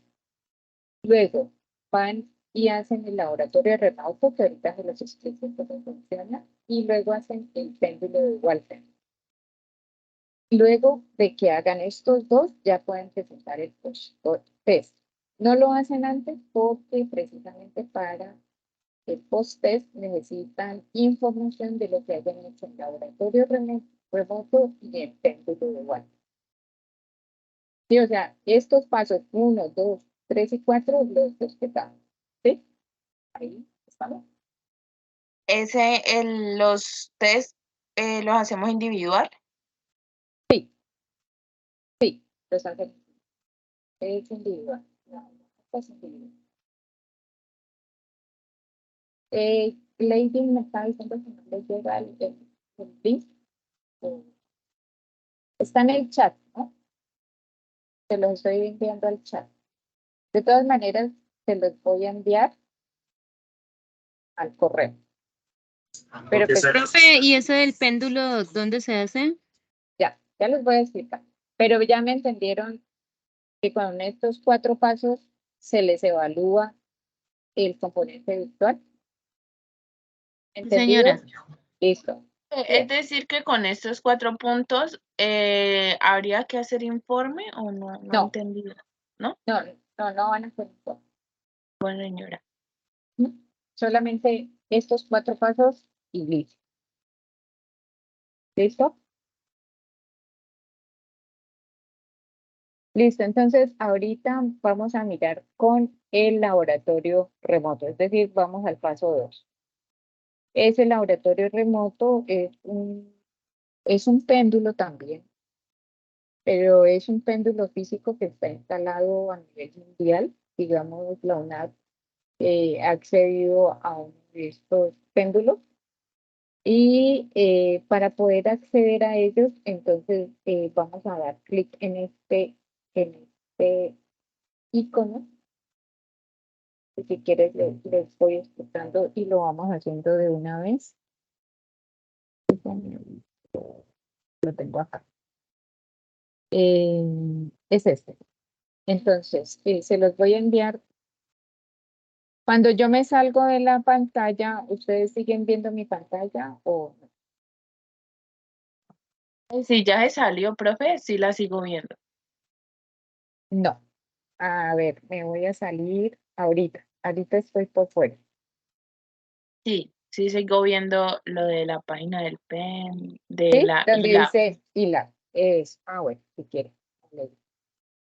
Luego van y hacen el laboratorio remoto, que ahorita se los explico cómo funciona, y luego hacen el péndulo de Walter. Luego de que hagan estos dos, ya pueden presentar el post-test. No lo hacen antes porque precisamente para el post-test necesitan información de lo que hayan hecho en laboratorio remoto y en péndulo de Walter. Sí, o sea, estos pasos 1, 2, 3 y 4 los respetamos. ¿Sí? Ahí estamos. Los test los hacemos individual. Sí, los hacen. Es individual. No, es individual. Lady me está diciendo que no le llega el link. Está en el chat, ¿no? Se los estoy enviando al chat. De todas maneras, se los voy a enviar al correo. Pero pues Profe, ¿y eso del péndulo dónde se hace? ya les voy a explicar. Pero ya me entendieron que con estos 4 pasos se les evalúa el componente virtual. ¿Entendido? Señora. Listo. Es decir, que con estos 4 puntos habría que hacer informe o no, no he No. entendido. ¿No? No van a hacer informe. Bueno, señora. Solamente estos 4 pasos y listo. ¿Listo? Listo, entonces ahorita vamos a mirar con el laboratorio remoto, es decir, vamos al paso 2. Ese laboratorio remoto es un péndulo también, pero es un péndulo físico que está instalado a nivel mundial. Digamos, la UNAV ha accedido a uno de estos péndulos y para poder acceder a ellos, entonces vamos a dar clic en este icono. Si quieres, les voy explicando y lo vamos haciendo de una vez. Lo tengo acá. Es este. Entonces, se los voy a enviar. Cuando yo me salgo de la pantalla, ¿ustedes siguen viendo mi pantalla o no? Si ya se salió, profe, sí la sigo viendo. No. A ver, me voy a salir ahorita. Ahorita estoy por fuera. Sí, sí sigo viendo lo de la página del PEN, de ¿Sí? la Donde ILA. dice ILA. Bueno, si quieren.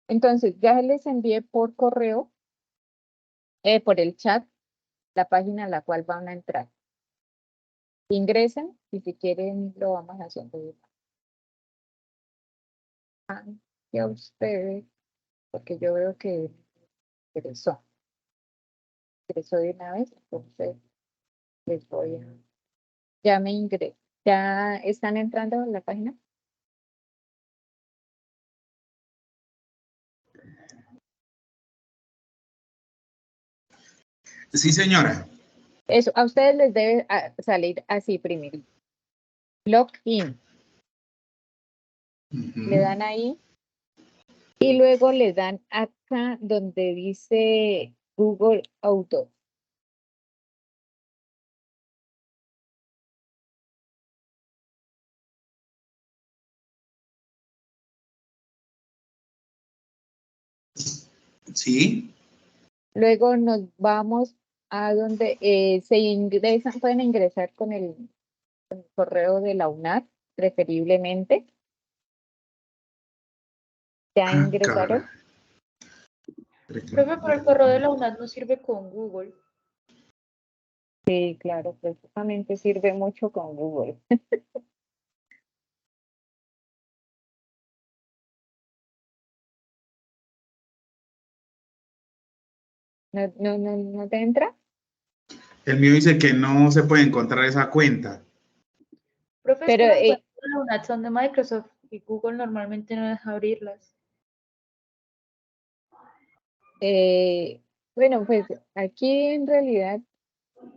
Entonces, ya les envié por correo, por el chat, la página a la cual van a entrar. Ingresen y si quieren lo vamos haciendo. Y a ustedes, porque yo veo que ingresó. ingresó de una vez, entonces les voy a... Ya me ingresé. ¿Ya están entrando a la página? Sí, señora. Eso, a ustedes les debe salir así primero. Login. Le Ujú. dan ahí y luego le dan acá donde dice Google Auto. Sí. Luego nos vamos a donde se ingresan, pueden ingresar con el correo de la UNAD, preferiblemente. ¿Ya Ah, ingresaron? cara. Profe, pero el correo de la UNAD no sirve con Google. Sí, claro, precisamente sirve mucho con Google. ¿No te entra? El mío dice que no se puede encontrar esa cuenta. Profe, es Pero que las cuentas de la UNAD son de Microsoft y Google normalmente no deja abrirlas. bueno, pues aquí en realidad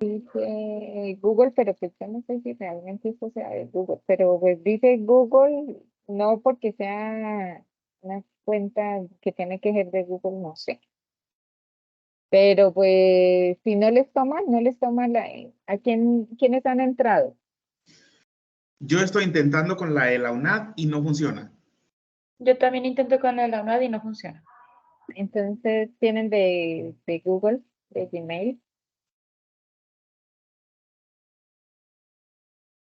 dice Google, pero pues yo no sé si realmente esto sea de Google, pero pues dice Google, no porque sea una cuenta que tiene que ser de Google, no sé. Pero pues si no les toman ¿a quiénes han entrado? Yo estoy intentando con la de la UNAD y no funciona. Yo también intento con la UNAD y no funciona. Entonces tienen de Google, de Gmail.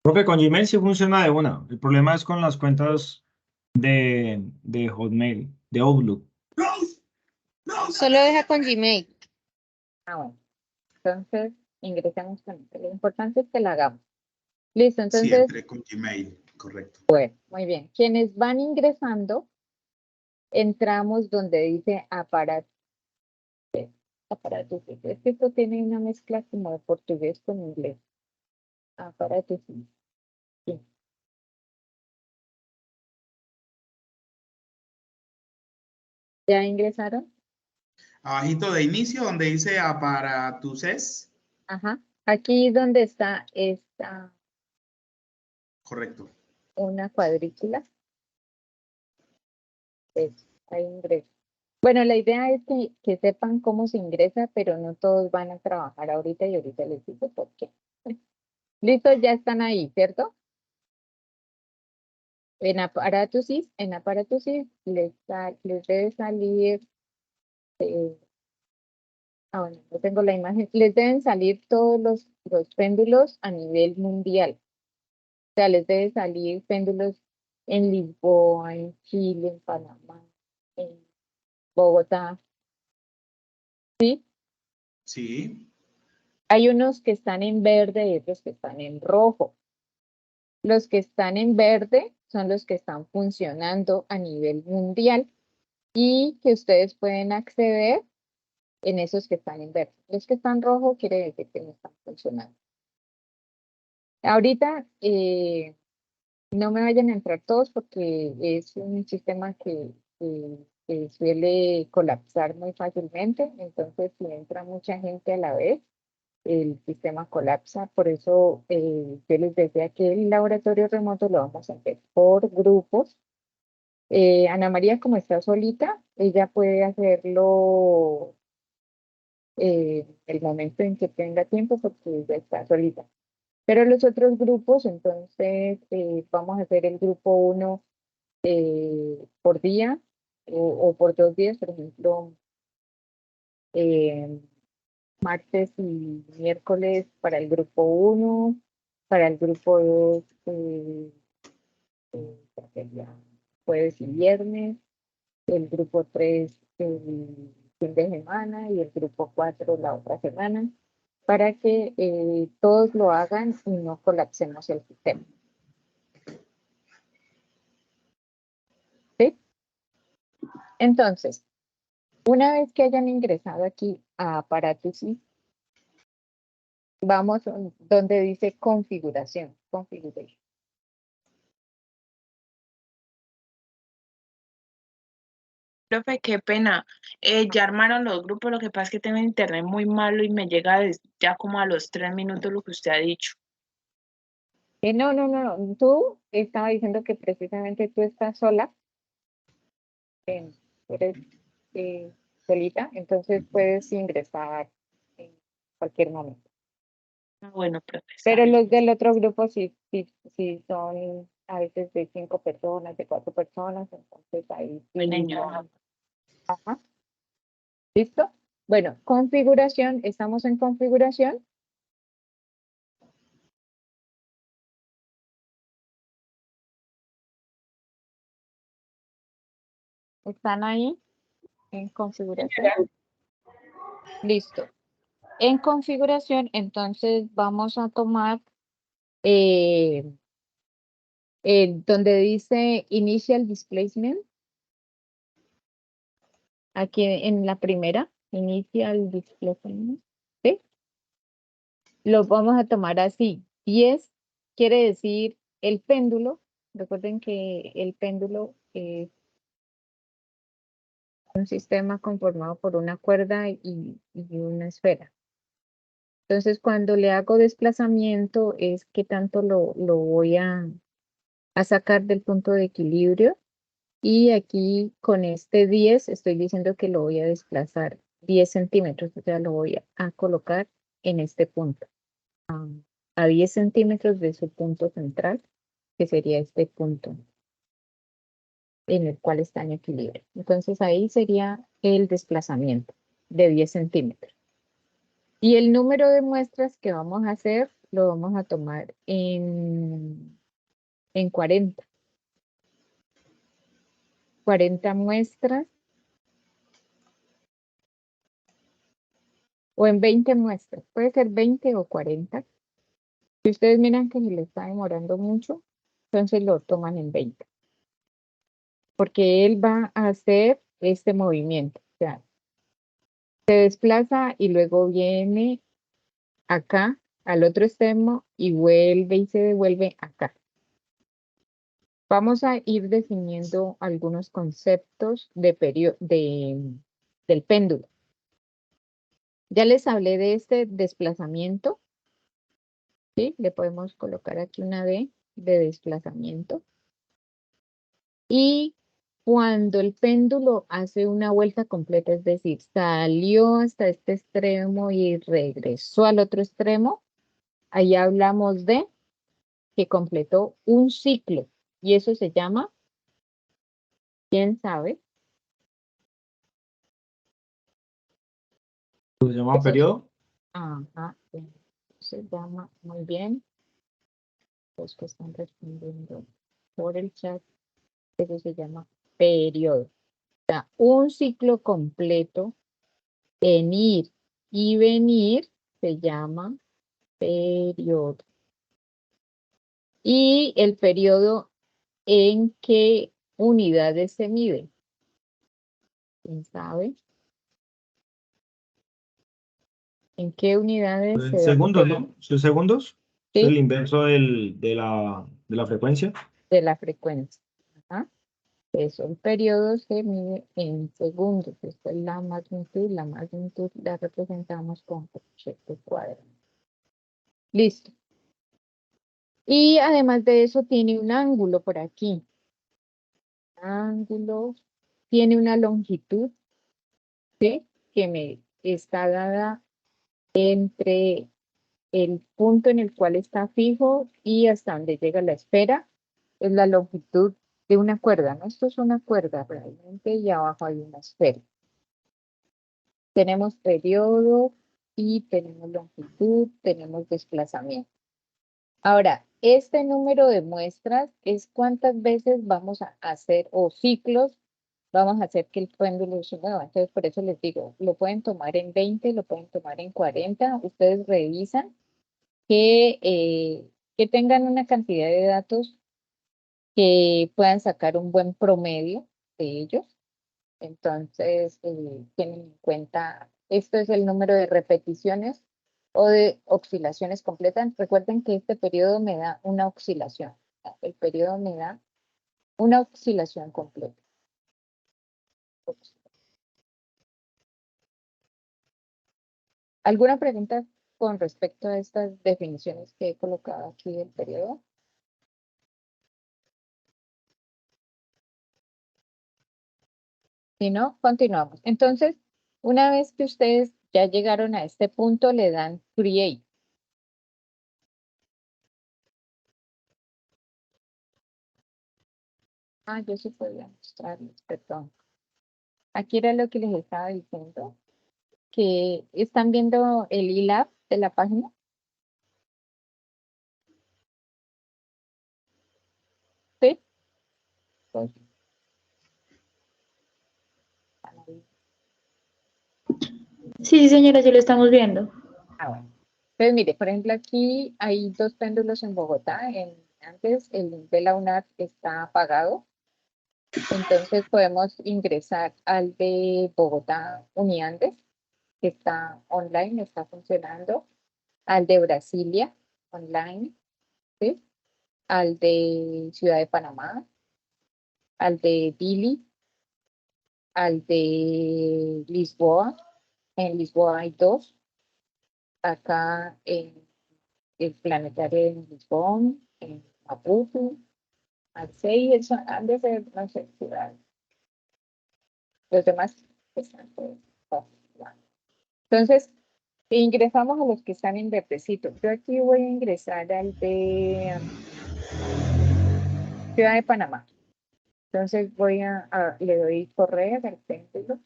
Profe, con Gmail sí funciona de una. El problema es con las cuentas de Hotmail, de Outlook. Solo deja con Gmail. Ah, bueno. Entonces ingresamos con esto. Lo importante es que la hagamos. Listo, Sí, entonces, entré con Gmail, correcto. muy bien. Quienes van ingresando, entramos donde dice aparato. Aparato. Es que esto tiene una mezcla como de portugués con inglés. Aparato. Sí. ¿Ya ingresaron? Abajito de inicio, donde dice aparatuses. Ajá. Aquí donde está esta Correcto. una cuadrícula. Ahí ingreso. Bueno, la idea es que sepan cómo se ingresa, pero no todos van a trabajar ahorita y ahorita les digo por qué. Listo, ya están ahí, ¿cierto? En aparatosis les debe salir, bueno, no tengo la imagen, les deben salir todos los péndulos a nivel mundial. O sea, les debe salir péndulos en Lisboa, en Chile, en Panamá, en Bogotá. ¿Sí? Sí. Hay unos que están en verde y otros que están en rojo. Los que están en verde son los que están funcionando a nivel mundial y que ustedes pueden acceder en esos que están en verde. Los que están rojo quiere decir que no están funcionando. Ahorita no me vayan a entrar todos porque es un sistema que suele colapsar muy fácilmente. Entonces, si entra mucha gente a la vez, el sistema colapsa. Por eso yo les decía que el laboratorio remoto lo vamos a hacer por grupos. Ana María, como está solita, ella puede hacerlo el momento en que tenga tiempo porque ella está solita. Pero los otros grupos, entonces vamos a hacer el grupo 1 por día o por 2 días, por ejemplo, eh, martes y miércoles para el grupo 1, para el grupo 2 sería jueves y viernes, el grupo 3 el fin de semana y el grupo 4 la otra semana, para que todos lo hagan y no colapsemos el sistema. ¿Sí? Entonces, una vez que hayan ingresado aquí a Aparatusis, Vamos donde dice configuración. Configuration. Profe, qué pena. Ya armaron los grupos, lo que pasa es que tengo internet muy malo y me llega ya como a los 3 minutos lo que usted ha dicho. No. Tú estaba diciendo que precisamente tú estás sola. Eres solita, entonces puedes ingresar en cualquier momento. Ah, bueno, profe. Pero sabe. los del otro grupo sí son a veces de 5 personas, de 4 personas, entonces ahí sí. Bueno, señora. Ajá. ¿Listo? Bueno, configuración, estamos en configuración. ¿Están ahí en configuración? Listo. En configuración, entonces vamos a tomar donde dice Initial Displacement. Aquí en la primera, Initial Displacement. ¿Sí? Lo vamos a tomar así. 10 quiere decir el péndulo. Recuerden que el péndulo es un sistema conformado por una cuerda y una esfera. Entonces, cuando le hago desplazamiento es que tanto lo voy a sacar del punto de equilibrio. Y aquí con este 10 estoy diciendo que lo voy a desplazar 10 centímetros. O sea, lo voy a colocar en este punto. A 10 centímetros de su punto central, que sería este punto en el cual está en equilibrio. Entonces ahí sería el desplazamiento de 10 centímetros. Y el número de muestras que vamos a hacer lo vamos a tomar en 40. 40 muestras o en 20 muestras. Puede ser 20 o 40. Si ustedes miran que se le está demorando mucho, entonces lo toman en 20. Porque él va a hacer este movimiento. O sea, se desplaza y luego viene acá al otro extremo y vuelve y se devuelve acá. Vamos a ir definiendo algunos conceptos del péndulo. Ya les hablé de este desplazamiento. ¿Sí? Le podemos colocar aquí una D de desplazamiento. Y cuando el péndulo hace una vuelta completa, es decir, salió hasta este extremo y regresó al otro extremo, ahí hablamos de que completó un ciclo. Y eso se llama, ¿quién sabe? ¿Se llama Eso periodo? Ajá, se llama muy bien. Los que están respondiendo por el chat, eso se llama periodo. O sea, un ciclo completo en ir y venir se llama periodo. Y el periodo, ¿en qué unidades se mide? ¿Quién sabe? ¿En qué unidades se da? Segundos, ¿no? ¿Son segundos? Sí. Es el inverso de la frecuencia. De la frecuencia. Ajá. Eso, el periodo se mide en segundos. Esta es la magnitud la representamos con proyecto cuadrado. Listo. Y además de eso tiene un ángulo por aquí. Ángulo, tiene una longitud, ¿sí? Que me está dada entre el punto en el cual está fijo y hasta donde llega la esfera. Es la longitud de una cuerda, ¿no? Esto es una cuerda realmente y abajo hay una esfera. Tenemos periodo y tenemos longitud, tenemos desplazamiento. Ahora, este número de muestras es cuántas veces vamos a hacer, o ciclos, vamos a hacer que el péndulo se mueva. Entonces, por eso les digo, lo pueden tomar en 20, lo pueden tomar en 40. Ustedes revisan que tengan una cantidad de datos que puedan sacar un buen promedio de ellos. Entonces, tienen en cuenta, esto es el número de repeticiones o de oscilaciones completas. Recuerden que este periodo me da una oscilación. El periodo me da una oscilación completa. ¿Alguna pregunta con respecto a estas definiciones que he colocado aquí del periodo? Si no, continuamos. Entonces, una vez que ustedes ya llegaron a este punto, le dan Create. Yo sí podía mostrarles, perdón. Aquí era lo que les estaba diciendo, que están viendo el iLab de la página. ¿Sí? Pues, Sí, señora, sí lo estamos viendo. bueno. Entonces, mire, por ejemplo, aquí hay dos péndulos en Bogotá. Antes el de la UNAD está apagado. Entonces podemos ingresar al de Bogotá Uniandes, que está online, está funcionando. Al de Brasilia, online, ¿sí? Al de Ciudad de Panamá, al de Dili, al de Lisboa. En Lisboa hay dos. Acá en el planetario de Lisboa, en Maputo, Alcei, han de ser, no sé, ciudades. Los demás están pues, entonces, ingresamos a los que están en verdecito. Yo aquí voy a ingresar al de Ciudad de Panamá. Entonces le doy correr al péndulo.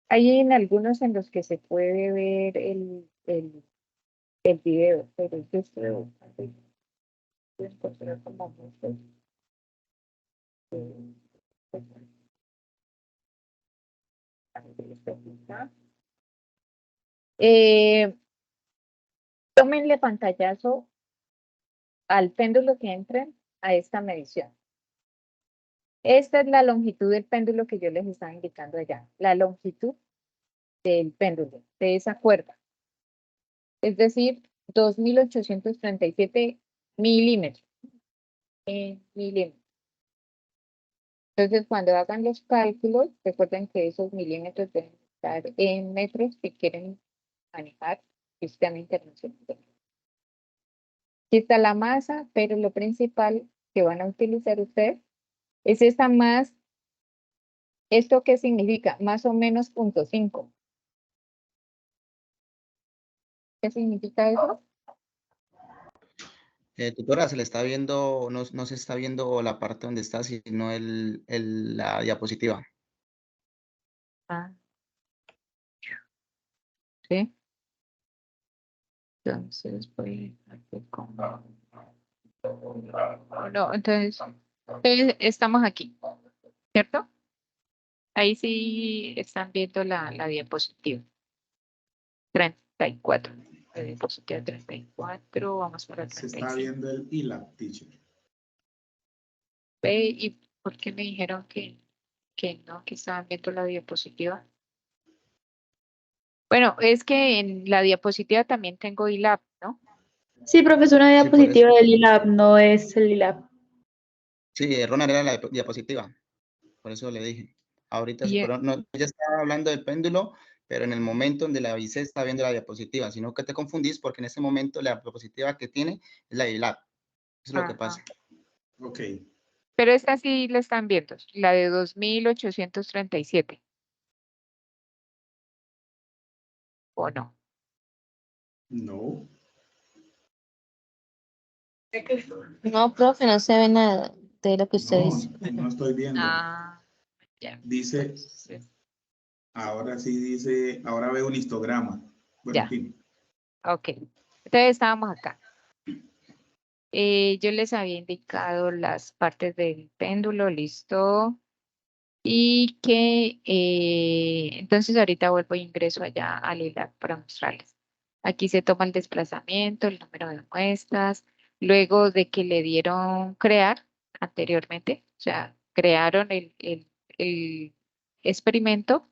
Hay en algunos en los que se puede ver el video, pero yo estoy buscando encontrar como muchos, tómenle pantallazo al péndulo que entren a esta medición. Esta es la longitud del péndulo que yo les estaba indicando allá. La longitud del péndulo, de esa cuerda. Es decir, 2837 milímetros. Milímetros. Entonces, cuando hagan los cálculos, recuerden que esos milímetros deben estar en metros si quieren manejar sistema internacional. Aquí está la masa, pero lo principal que van a utilizar ustedes es esta más. ¿Esto qué significa? Más o menos 0.5. ¿Qué significa eso? Tutora, se le está viendo, no se está viendo la parte donde está, sino la diapositiva. Sí. Entonces voy a hacer con... No, entonces estamos aquí, ¿cierto? Ahí sí están viendo la diapositiva. 34. La diapositiva 34, vamos para Se está 35. viendo el iLab, teacher. ¿Y por qué me dijeron que no, que estaban viendo la diapositiva? Bueno, es que en la diapositiva también tengo iLab, ¿no? Sí, profesor, una Sí, por diapositiva eso. del iLab, no es el iLab. Sí, Ronald era la diapositiva, por eso le dije. Ahorita, Bien. pero no, ella estaba hablando del péndulo, pero en el momento donde la avisé está viendo la diapositiva, sino que te confundís porque en ese momento la diapositiva que tiene es la iLab. Eso es lo que Ajá. pasa. Ok. Pero esta sí la están viendo, la de 2837. ¿O no? No. No, profe, no se ve nada de lo que usted dice. No estoy viendo. Ya. Dice, Entonces, ahora sí dice, ahora veo un histograma. Bueno, Ya. en fin. Ok. Entonces estábamos acá. Yo les había indicado las partes del péndulo, listo. Y que entonces ahorita vuelvo e ingreso allá al ILAB para mostrarles. Aquí se toma el desplazamiento, el número de muestras, luego de que le dieron crear anteriormente, o sea, crearon el experimento,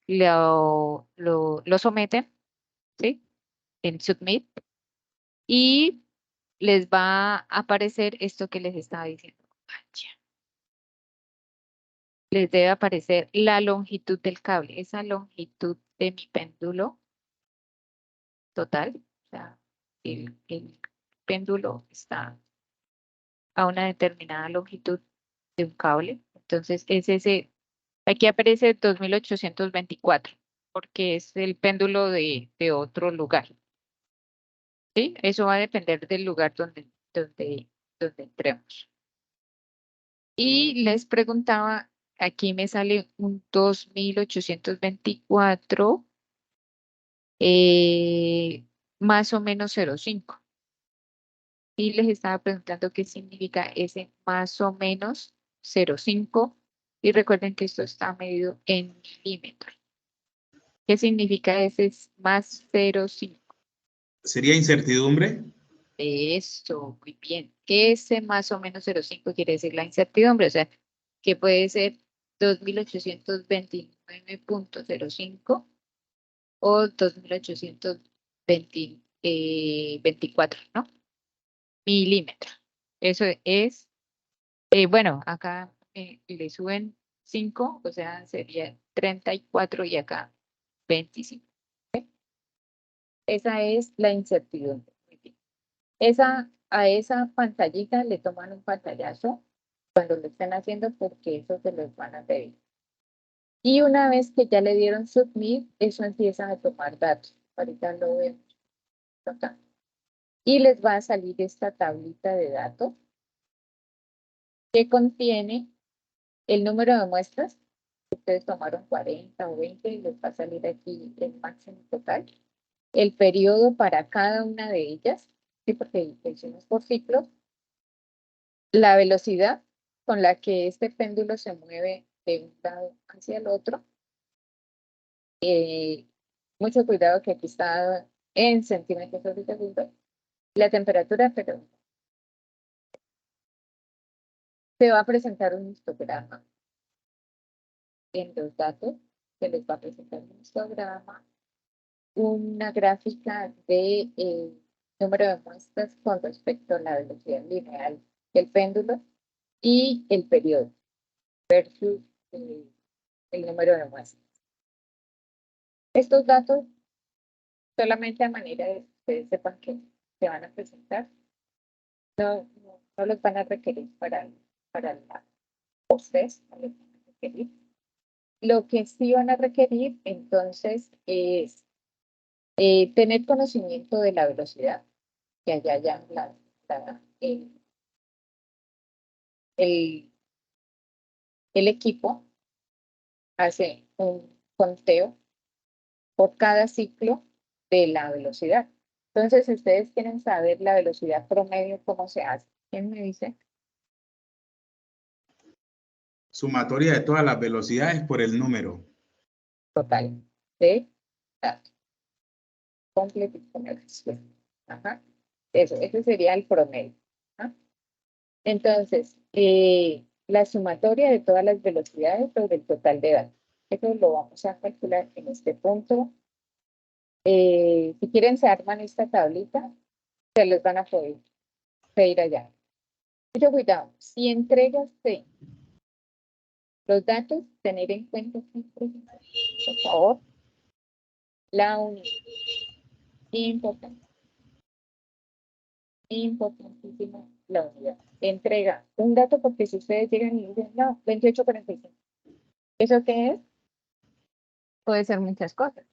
lo someten ¿sí? En Submit. Y les va a aparecer esto que les estaba diciendo. Les debe aparecer la longitud del cable, esa longitud de mi péndulo total. O sea, el péndulo está a una determinada longitud de un cable. Entonces, es ese, aquí aparece 2824, porque es el péndulo de otro lugar. ¿Sí? Eso va a depender del lugar donde entremos. Y les preguntaba, aquí me sale un 2824 más o menos 0,5. Y les estaba preguntando qué significa ese más o menos 0,5. Y recuerden que esto está medido en milímetros. ¿Qué significa ese más 0,5? ¿Sería incertidumbre? Eso, muy bien. Ese más o menos 0,5 quiere decir la incertidumbre, o sea, que puede ser 2829.05 o 2824, ¿no? Milímetros. Eso es, bueno, acá le suben 5, o sea, sería 34 y acá 25. ¿Ok? Esa es la incertidumbre. Muy bien. A esa pantallita le toman un pantallazo cuando lo estén haciendo porque eso se los van a pedir. Y una vez que ya le dieron submit, eso empieza a tomar datos. Ahorita lo vemos acá. Y les va a salir esta tablita de datos que contiene el número de muestras. Ustedes tomaron 40 o 20 y les va a salir aquí el máximo total. El periodo para cada una de ellas, sí, porque lo hicimos por ciclos. La velocidad con la que este péndulo se mueve de un lado hacia el otro. Mucho cuidado que aquí está en centímetros por segundo. La temperatura, pero se va a presentar un histograma en los datos. Se les va a presentar un histograma, una gráfica de número de muestras con respecto a la velocidad lineal del péndulo y el periodo versus el número de muestras. Estos datos, solamente a manera de que ustedes sepan que se van a presentar, no los van a requerir para la post-test, no los van a requerir. Lo que sí van a requerir, entonces, es tener conocimiento de la velocidad, que allá ya el equipo hace un conteo por cada ciclo de la velocidad. Entonces, si ustedes quieren saber la velocidad promedio, ¿cómo se hace? ¿Quién me dice? Sumatoria de todas las velocidades por el número. Total de datos. Completito con el respuesta. Ajá. Eso, ese sería el promedio. ¿Ah? Entonces, la sumatoria de todas las velocidades sobre el total de datos. Eso lo vamos a calcular en este punto. Si quieren, se arman esta tablita, se los van a poder pedir allá. Mucho cuidado, si entregaste los datos, tener en cuenta siempre, por favor, la unidad. Importante. Importantísimo la unidad. Entrega un dato porque si ustedes llegan y dicen, no, 28.45. ¿Eso qué es? Puede ser muchas cosas.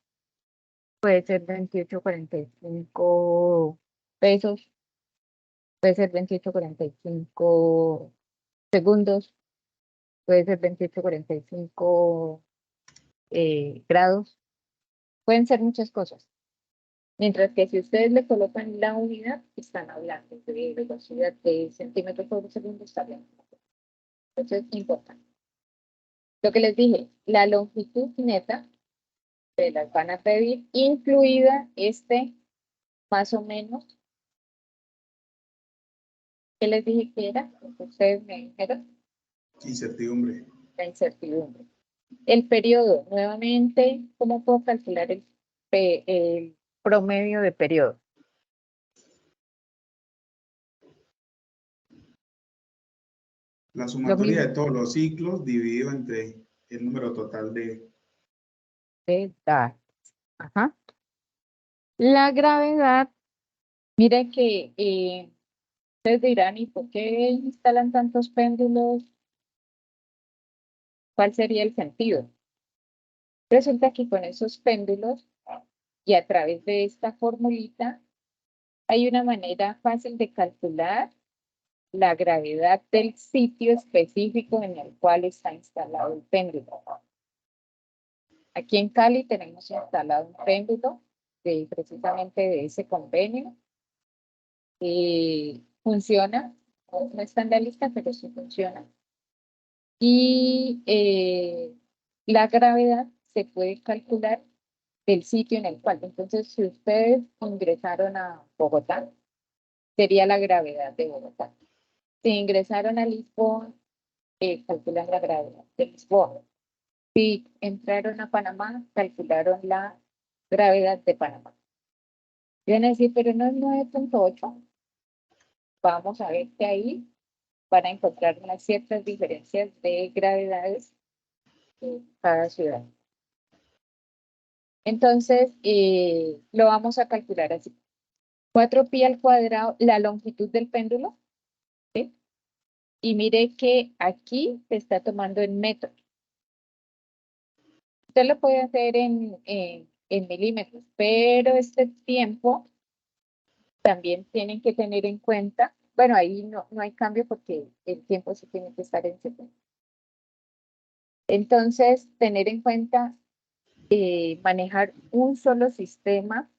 Puede ser 28.45 pesos. Puede ser 28.45 segundos. Puede ser 28.45 grados. Pueden ser muchas cosas. Mientras que si ustedes le colocan la unidad, están hablando de velocidad de centímetros por segundo, está hablando. Entonces es importante. Lo que les dije, la longitud neta se las van a pedir, incluida más o menos. ¿Qué les dije que era? Ustedes me dijeron. Incertidumbre. La incertidumbre. El periodo, nuevamente, ¿cómo puedo calcular el promedio de periodo. La sumatoria mismo. de todos los ciclos dividido entre el número total de... De datos. Ajá. La gravedad, mire que ustedes dirán, ¿y por qué instalan tantos péndulos? ¿Cuál sería el sentido? Resulta que con esos péndulos y a través de esta formulita hay una manera fácil de calcular la gravedad del sitio específico en el cual está instalado el péndulo. Aquí en Cali tenemos instalado un péndulo precisamente de ese convenio. Funciona, no está en la lista, pero sí funciona. Y la gravedad se puede calcular del sitio en el cual. Entonces, si ustedes ingresaron a Bogotá, sería la gravedad de Bogotá. Si ingresaron a Lisboa, calculan la gravedad de Lisboa. Si entraron a Panamá, calcularon la gravedad de Panamá. Y van a decir, pero no es 9.8. Vamos a ver que ahí van a encontrar unas ciertas diferencias de gravedades en cada ciudad. Entonces, lo vamos a calcular así. 4pi al cuadrado, la longitud del péndulo, ¿sí? Y mire que aquí se está tomando en metros. Usted lo puede hacer en milímetros, pero este tiempo también tienen que tener en cuenta, bueno, ahí no hay cambio porque el tiempo sí tiene que estar en segundos. Entonces, tener en cuenta manejar un solo sistema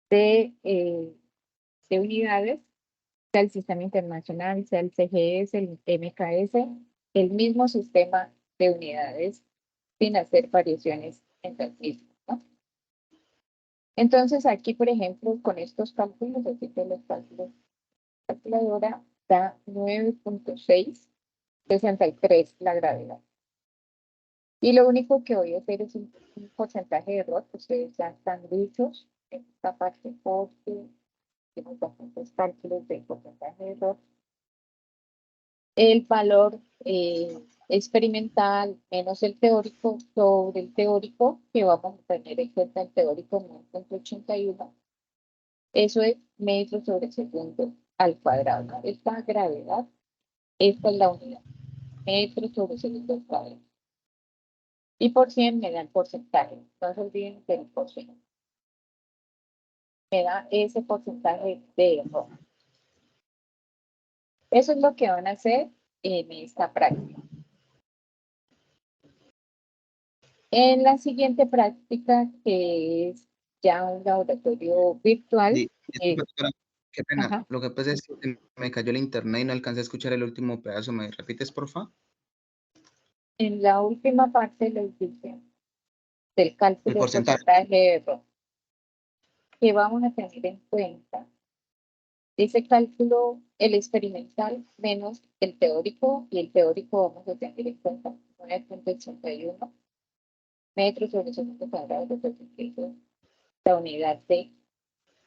de unidades, sea el sistema internacional, sea el CGS, el MKS, el mismo sistema de unidades sin hacer variaciones entre el mismo, ¿no? Entonces aquí, por ejemplo, con estos cálculos, aquí de los cálculos, la calculadora da 9.663 la gravedad. Y lo único que voy a hacer es un porcentaje de error, que ustedes ya están listos en esta parte porque tenemos bastantes cálculos de porcentaje de error. El valor experimental menos el teórico sobre el teórico, que vamos a tener en cuenta el teórico 9.81. Eso es metros sobre segundo al cuadrado, ¿no? Esta gravedad, esta es la unidad, metros sobre segundo al cuadrado. Y por 100 me da el porcentaje, no se olviden del porcentaje. Me da ese porcentaje de error. Eso es lo que van a hacer en esta práctica. En la siguiente práctica, que es ya un laboratorio virtual. Disculpa, doctora, qué pena. Ajá. Lo que pasa es que me cayó el internet y no alcancé a escuchar el último pedazo. ¿Me repites, por favor? En la última parte les dije del cálculo El del porcentaje. porcentaje de error, que vamos a tener en cuenta ese cálculo, el experimental menos el teórico, y el teórico vamos a tener en cuenta 9.81 metros sobre segundo cuadrado, de la unidad de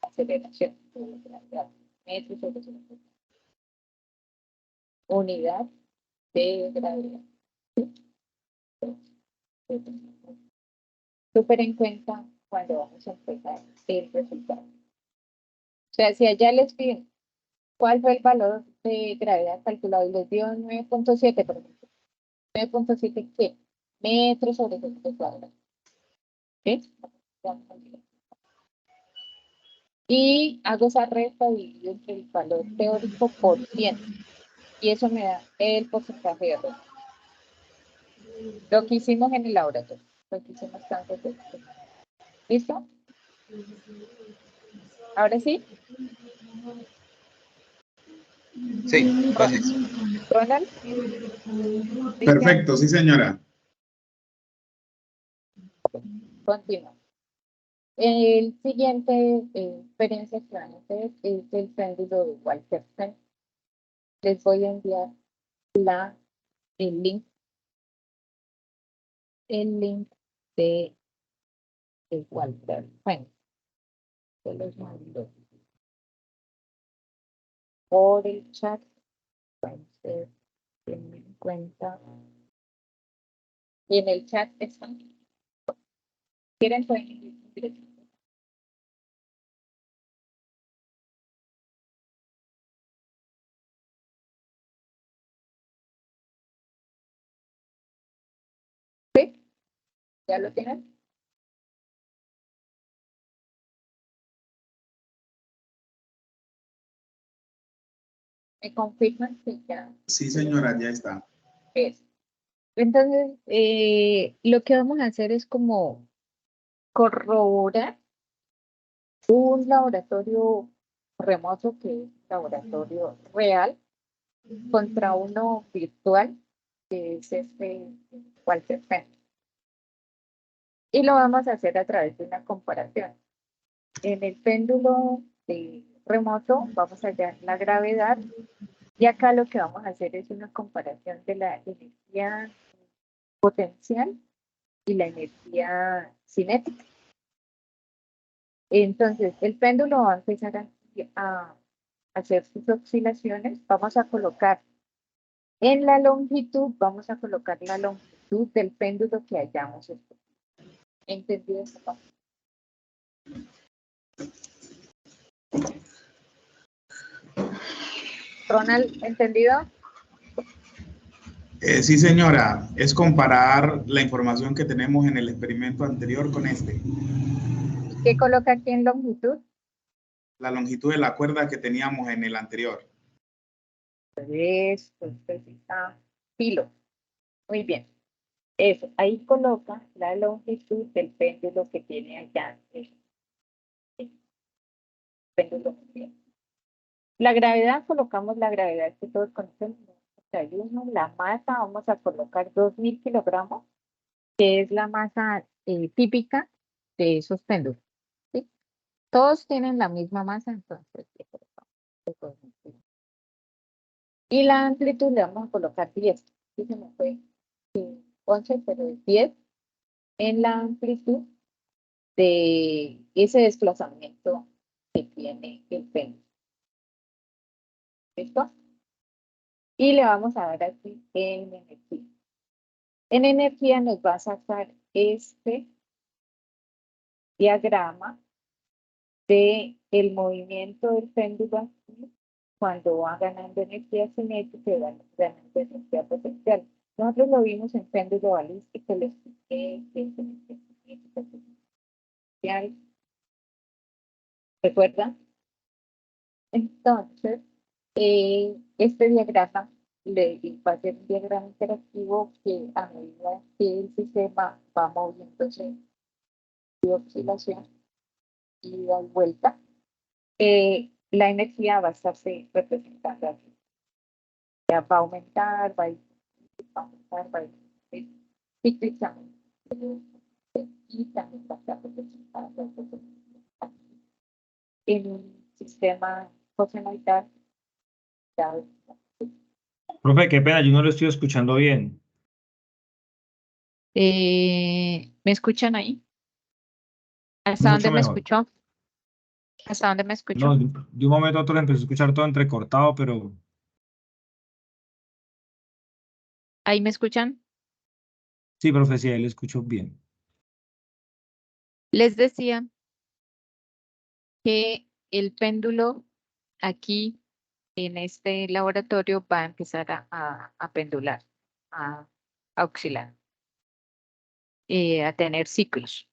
aceleración, metros sobre segundo cuadrado. Unidad de gravedad. Súper en cuenta cuando vamos a empezar el resultado. O sea, si allá les piden cuál fue el valor de gravedad calculado y les dio 9.7, por ejemplo. 9.7, ¿qué? Metros sobre segundo cuadrado. ¿Sí? Y hago esa resta dividido entre el valor teórico por 100. Y eso me da el porcentaje de error. Lo que hicimos en el laboratorio. Lo que hicimos tanto tiempo. ¿Listo? ¿Ahora sí? Sí, gracias. Ronald. Perfecto, sí, señora. Continúa. El siguiente experiencia que van a hacer es el péndulo de Walter Penn. Les voy a enviar el link de Walter Penn. se los mando por el chat. Entonces, tengan en cuenta. Y en el chat están. ¿Quieren pueden escribir? ¿Sí? ¿Ya lo tienen? ¿Me confirman que ya Sí, señora, ya está. es? Entonces, lo que vamos a hacer es como corroborar un laboratorio remoto que es un laboratorio real contra uno virtual, que es cualquier péndulo. Y lo vamos a hacer a través de una comparación. En el péndulo remoto vamos a hallar la gravedad y acá lo que vamos a hacer es una comparación de la energía potencial y la energía cinética. Entonces, el péndulo va a empezar a hacer sus oscilaciones. Vamos a colocar en la longitud, vamos a colocar la longitud del péndulo que hayamos escogido. ¿Entendido esto? Ronald, ¿entendido? Sí, señora, es comparar la información que tenemos en el experimento anterior con este. ¿Qué coloca aquí en longitud? La longitud de la cuerda que teníamos en el anterior. Esto está filo. Muy bien. Eso, ahí coloca la longitud del péndulo que tiene allá. El péndulo que tiene. La gravedad, colocamos la gravedad que todos conocemos. La masa, vamos a colocar 2000 kilogramos, que es la masa típica de esos péndulos. ¿Sí? Todos tienen la misma masa, entonces. Y la amplitud le vamos a colocar 10. ¿Sí? Se me fue 11, pero es 10 en la amplitud de ese desplazamiento que tiene el péndulo. ¿Listo? Y le vamos a dar aquí en energía. En energía nos va a sacar este diagrama de el movimiento del péndulo cuando va ganando energía cinética y va ganando energía potencial. Nosotros lo vimos en péndulo balístico, lo expliqué, que es energía cinética potencial. ¿Recuerdan? Entonces, este diagrama va a ser un diagrama interactivo que a medida que el sistema va moviéndose de oscilación, ida y vuelta, la energía va a estarse representando aquí. Ya va a aumentar, va a aumentar, va a ir cíclicamente. Y también va a estar representada en un sistema cosenoidal. Profe, qué pena, yo no lo estoy escuchando bien. ¿Me escuchan ahí? ¿Hasta Mucho dónde me mejor. escuchó? ¿Hasta dónde me escuchó? No, de un momento a otro le empecé a escuchar todo entrecortado, pero ¿Ahí me escuchan? sí, profe, sí, ahí le escucho bien. Les decía que el péndulo aquí en este laboratorio va a empezar a pendular, a oscilar, a tener ciclos.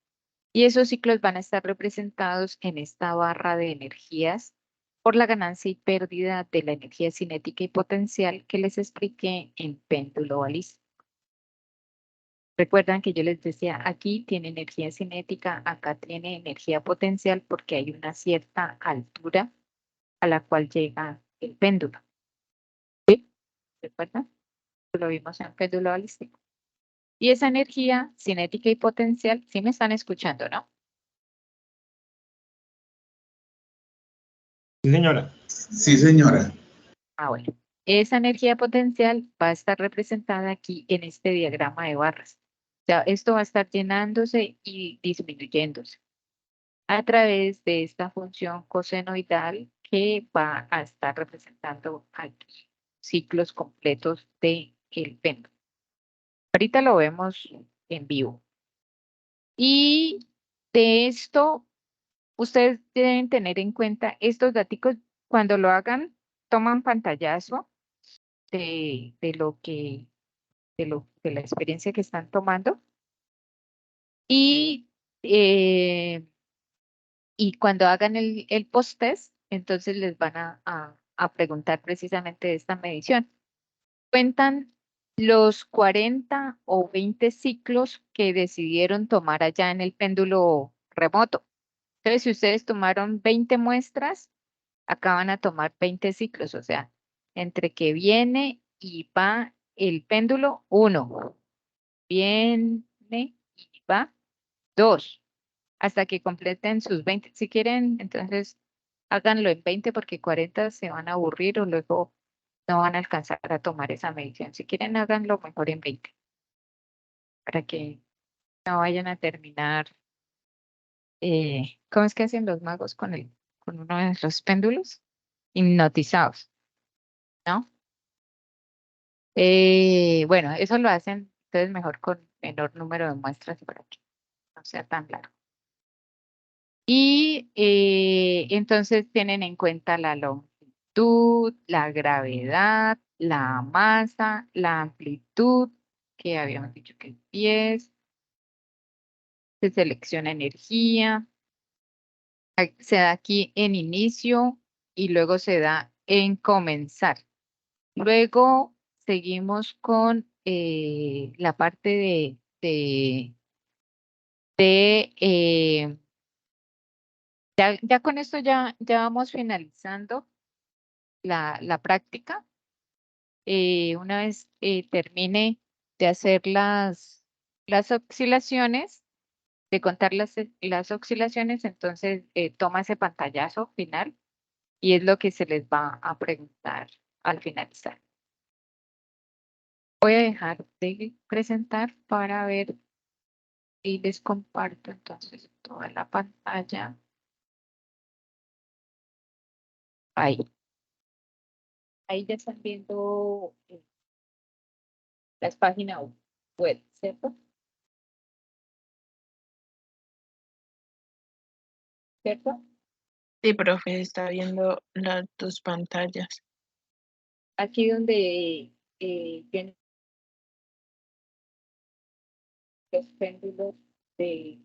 Y esos ciclos van a estar representados en esta barra de energías por la ganancia y pérdida de la energía cinética y potencial que les expliqué en péndulo balístico. Recuerdan que yo les decía, aquí tiene energía cinética, acá tiene energía potencial porque hay una cierta altura a la cual llega el péndulo. ¿Sí? ¿Recuerdan? Lo vimos en péndulo balístico. Y esa energía cinética y potencial, sí me están escuchando, ¿no? Sí, señora. Sí, señora. Bueno. Esa energía potencial va a estar representada aquí en este diagrama de barras. O sea, esto va a estar llenándose y disminuyéndose. a través de esta función cosenoidal que va a estar representando aquí ciclos completos de el péndulo. Ahorita lo vemos en vivo. Y de esto, ustedes deben tener en cuenta estos datos cuando lo hagan, toman pantallazo de lo que, de la experiencia que están tomando. Y cuando hagan el post-test, entonces les van a preguntar precisamente de esta medición. Cuentan los 40 o 20 ciclos que decidieron tomar allá en el péndulo remoto. Entonces, si ustedes tomaron 20 muestras, acá van a tomar 20 ciclos, o sea, entre que viene y va el péndulo, 1, viene y va 2, hasta que completen sus 20. Si quieren, entonces háganlo en 20 porque 40 se van a aburrir o luego no van a alcanzar a tomar esa medición. Si quieren, háganlo mejor en 20 para que no vayan a terminar. ¿Cómo es que hacen los magos con uno de los péndulos? Hipnotizados, ¿no? Bueno, eso lo hacen entonces mejor con menor número de muestras para que no sea tan largo. Y entonces tienen en cuenta la longitud, la gravedad, la masa, la amplitud, que habíamos dicho que es 10. Se selecciona energía. Se da aquí en inicio y luego se da en comenzar. Luego seguimos con la parte ya con esto ya vamos finalizando la práctica. Una vez termine de hacer las oscilaciones, de contar las oscilaciones, entonces toma ese pantallazo final y es lo que se les va a preguntar al finalizar. Voy a dejar de presentar para ver y les comparto entonces toda la pantalla. Ahí. Ahí ya están viendo las páginas web, ¿cierto? ¿Cierto? Sí, profe, está viendo las dos pantallas. Aquí donde tienen los péndulos de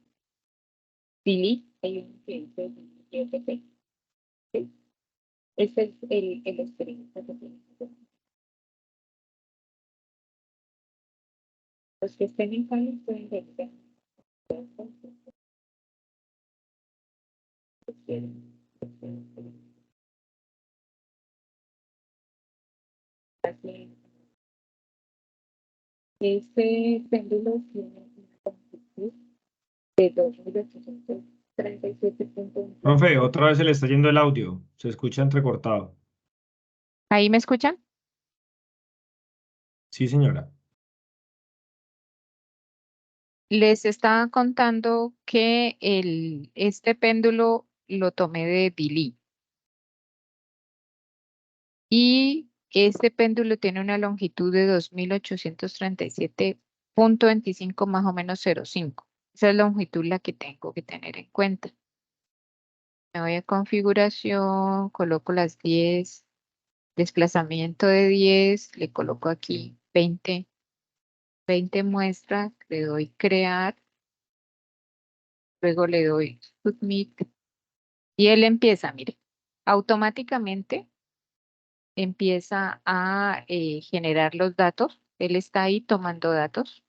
Dili, hay un que dice IFP, ¿sí? Este es el experimento que tienen que hacer. Los que estén en Cali pueden ver. Este péndulo tiene una longitud de 2.837.1. Profe, otra vez se le está yendo el audio. Se escucha entrecortado. ¿Ahí me escuchan? Sí, señora. Les estaba contando que este péndulo lo tomé de Dili. Y este péndulo tiene una longitud de 2.837.25 más o menos 0.5. Esa es la longitud la que tengo que tener en cuenta. Me voy a configuración, coloco las 10, desplazamiento de 10, le coloco aquí 20 muestras, le doy crear, luego le doy submit y él empieza, mire, automáticamente empieza a generar los datos. Él está ahí tomando datos.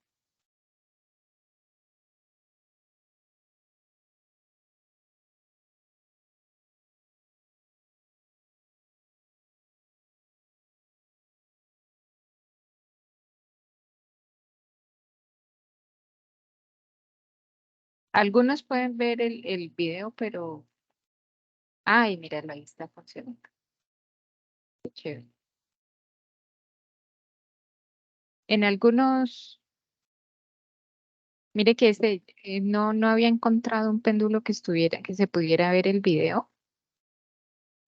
Algunos pueden ver el video, pero... Ay, míralo, ahí está funcionando. Qué chévere. En algunos Mire que no había encontrado un péndulo que se pudiera ver el video.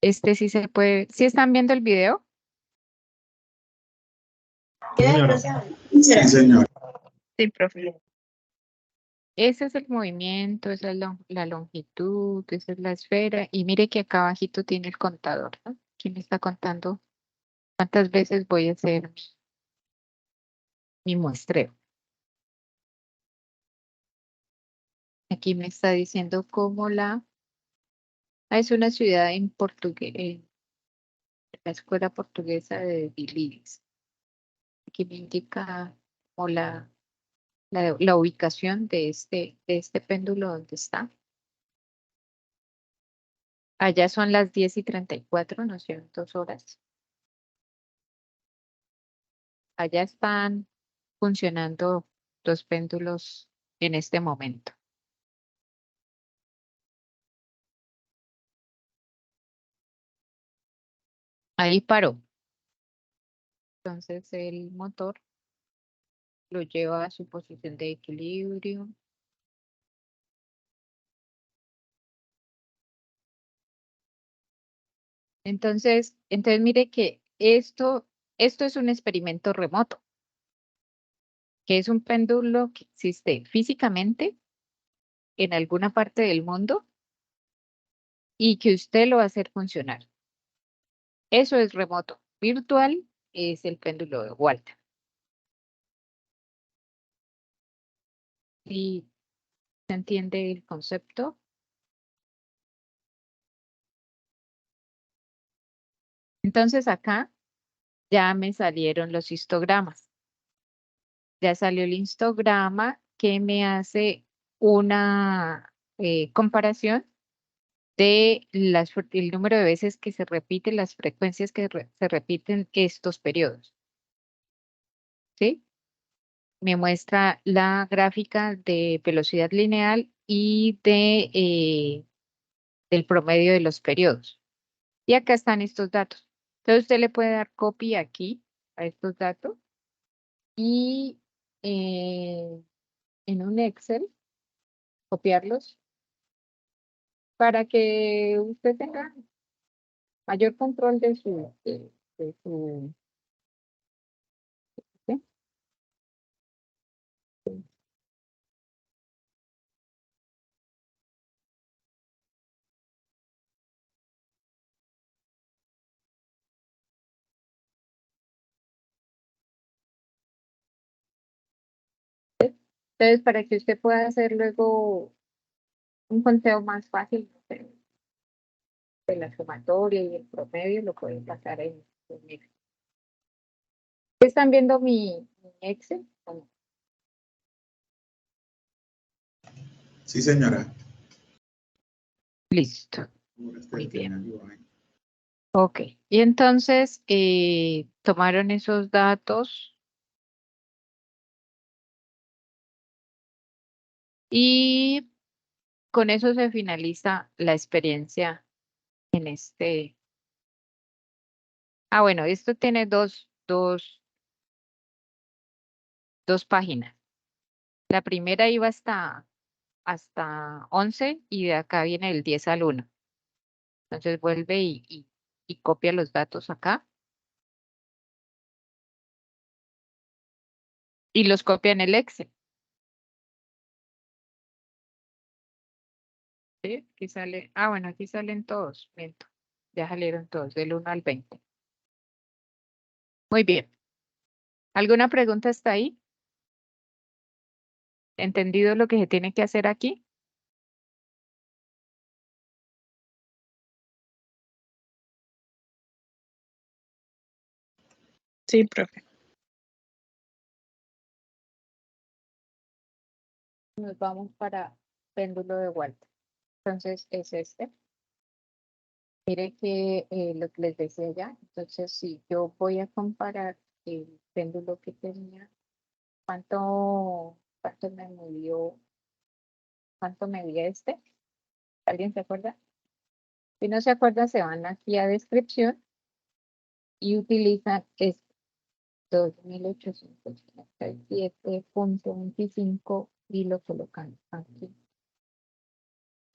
Este sí se puede. ¿Sí están viendo el video? Señora. Sí, señor. Sí, profe. Ese es el movimiento, esa es la longitud, esa es la esfera. Y mire que acá abajito tiene el contador, ¿no? Aquí me está contando cuántas veces voy a hacer mi muestreo. Aquí me está diciendo cómo es una ciudad en portugués, la escuela portuguesa de Biliris. Aquí me indica como la ubicación de este péndulo donde está. Allá son las 10:34, ¿no es cierto? 2 horas. Allá están funcionando los péndulos en este momento. Ahí paró. Entonces el motor lo lleva a su posición de equilibrio. Entonces mire que esto es un experimento remoto, que es un péndulo que existe físicamente en alguna parte del mundo y que usted lo va a hacer funcionar. Eso es remoto. Virtual es el péndulo de Walter. ¿Y se entiende el concepto? Entonces acá ya me salieron los histogramas. Ya salió el histograma que me hace una comparación de el número de veces que se repiten, las frecuencias que se repiten estos periodos. ¿Sí? Me muestra la gráfica de velocidad lineal y del promedio de los periodos. Y acá están estos datos. Entonces usted le puede dar copy aquí a estos datos y en un Excel copiarlos para que usted tenga mayor control de su ¿sí? Entonces, para que usted pueda hacer luego un conteo más fácil de la sumatoria y el promedio, lo pueden pasar en Excel. ¿Están viendo mi Excel? Sí, señora. Listo. Muy bien. Ok. Y entonces tomaron esos datos y con eso se finaliza la experiencia en este. Ah, bueno, esto tiene dos páginas. La primera iba hasta 11 y de acá viene el 10 al 1. Entonces vuelve y copia los datos acá y los copia en el Excel. ¿Sí? Aquí sale, bueno, aquí salen todos, miento. Ya salieron todos, del 1 al 20. Muy bien. ¿Alguna pregunta hasta ahí? ¿Entendido lo que se tiene que hacer aquí? Sí, profe. Nos vamos para péndulo de Walter. Entonces es este. Mire que lo que les decía ya. Entonces, si yo voy a comparar el péndulo que tenía, ¿cuánto me medía este? ¿Alguien se acuerda? Si no se acuerda, se van aquí a descripción y utilizan este 2877.25 y lo colocan aquí.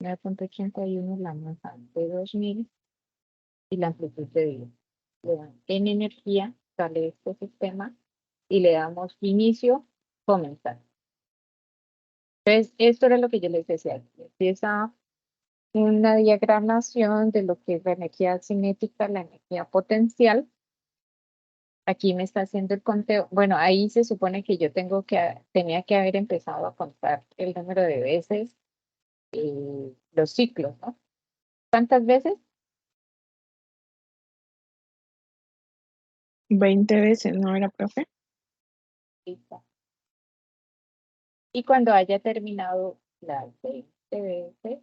9.81 la masa de 2000 y la amplitud de vida. Le dan en energía, sale este sistema y le damos inicio, comenzar. Entonces, esto era lo que yo les decía. Empieza una diagramación de lo que es la energía cinética, la energía potencial. Aquí me está haciendo el conteo. Bueno, ahí se supone que yo tenía que haber empezado a contar el número de veces los ciclos, ¿no? ¿Cuántas veces? 20 veces, ¿no era, profe? Listo. Y cuando haya terminado las 20 veces,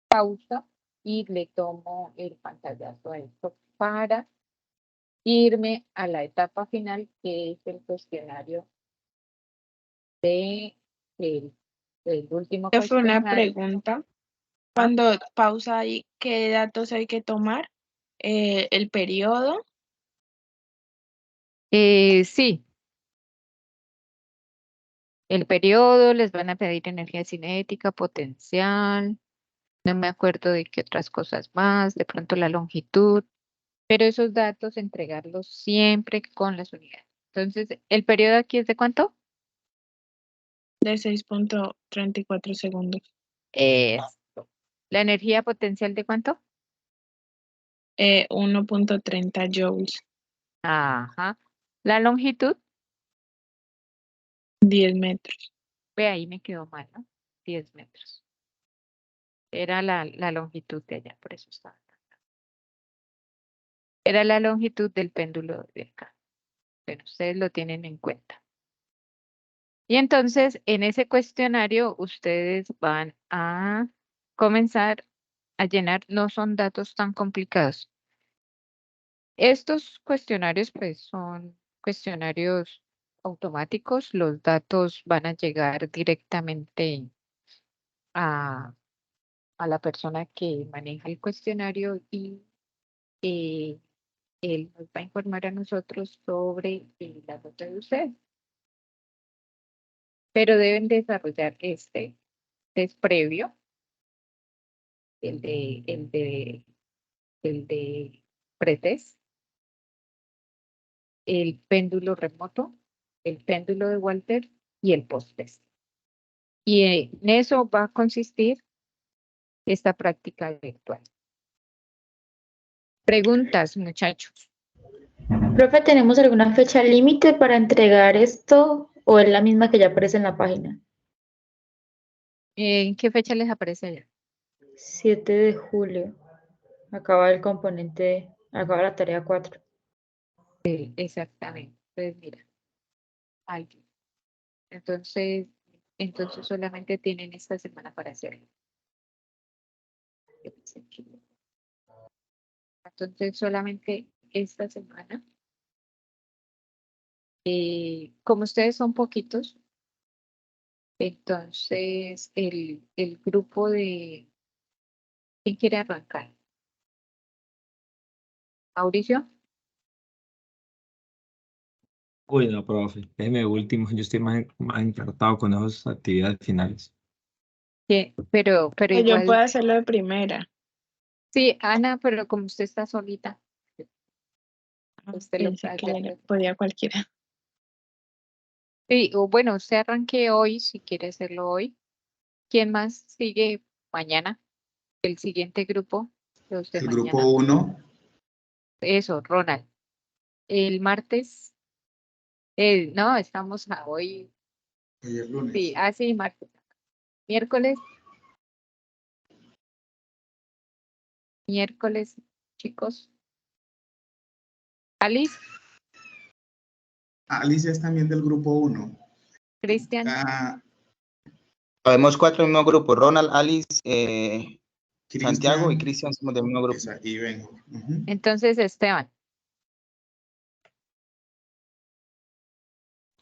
pausa y le tomo el pantallazo a esto para irme a la etapa final, que es el cuestionario del último Esta fue una cuestionario. pregunta. Cuando pausa ahí, ¿qué datos hay que tomar? El periodo. Sí. El periodo, les van a pedir energía cinética, potencial, no me acuerdo de qué otras cosas más, de pronto la longitud, pero esos datos entregarlos siempre con las unidades. Entonces, ¿el periodo aquí es de cuánto? De 6.34 segundos. Esto. ¿La energía potencial de cuánto? 1.30 joules. Ajá. ¿La longitud? 10 metros. Ve, ahí me quedó mal, ¿no? 10 metros. Era la longitud de allá, por eso estaba. Era la longitud del péndulo de acá. Pero ustedes lo tienen en cuenta. Y entonces, en ese cuestionario, ustedes van a comenzar a llenar, no son datos tan complicados. Estos cuestionarios, pues, son cuestionarios automáticos. Los datos van a llegar directamente a la persona que maneja el cuestionario y él nos va a informar a nosotros sobre la nota de ustedes. Pero deben desarrollar este test previo, el de pretest, el péndulo remoto, el péndulo de Walter y el post-test. Y en eso va a consistir esta práctica virtual. Preguntas, muchachos. Profe, ¿tenemos alguna fecha límite para entregar esto o es la misma que ya aparece en la página? ¿En qué fecha les aparece allá? 7 de julio. Acaba el componente, acaba la tarea 4. Exactamente. Entonces, mira, alguien. Entonces solamente tienen esta semana para hacerlo. Entonces, solamente esta semana. Como ustedes son poquitos, entonces el grupo de... ¿Quién quiere arrancar? ¿Mauricio? Uy, no, profe, déjeme último, yo estoy más encartado con esas actividades finales. Sí, pero Yo puedo igual... hacerlo de primera. Sí, Ana, pero como usted está solita, usted lo Pensé puede que hacer. podía cualquiera. Sí, o bueno, usted arranque hoy, si quiere hacerlo hoy. ¿Quién más sigue mañana? El siguiente grupo, los de El mañana. grupo 1, Eso, Ronald. El martes, no, estamos a hoy. hoy es lunes. Sí, sí, martes. Miércoles, chicos. Alice, Alicia es también del grupo 1. Cristian, Habemos 4 en el mismo grupo, Ronald, Alice, Santiago y Cristian, Cristian somos del mismo grupo. y vengo. Ujú. entonces Esteban.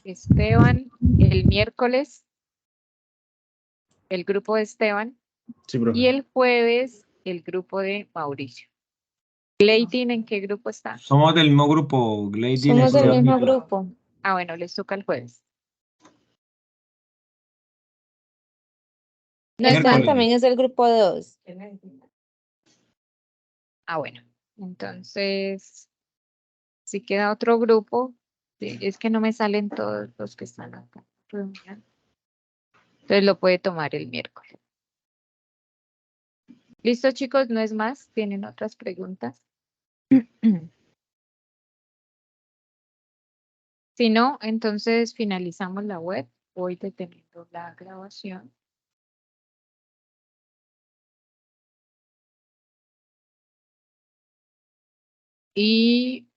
Esteban, el miércoles, el grupo de Esteban. Sí, profe. Y el jueves, el grupo de Mauricio. Gleidin, ¿en qué grupo está? Somos del mismo grupo, Gleidin, Somos del Esteban y mismo yo. grupo. Ah, bueno, les toca el jueves. No, Esteban Miércoles. también es el grupo 2. Ah, bueno. Entonces, si queda otro grupo, sí, es que no me salen todos los que están acá. Entonces lo puede tomar el miércoles. Listo, chicos, no es más. ¿Tienen otras preguntas? Si no, entonces finalizamos la web. Voy deteniendo la grabación. Y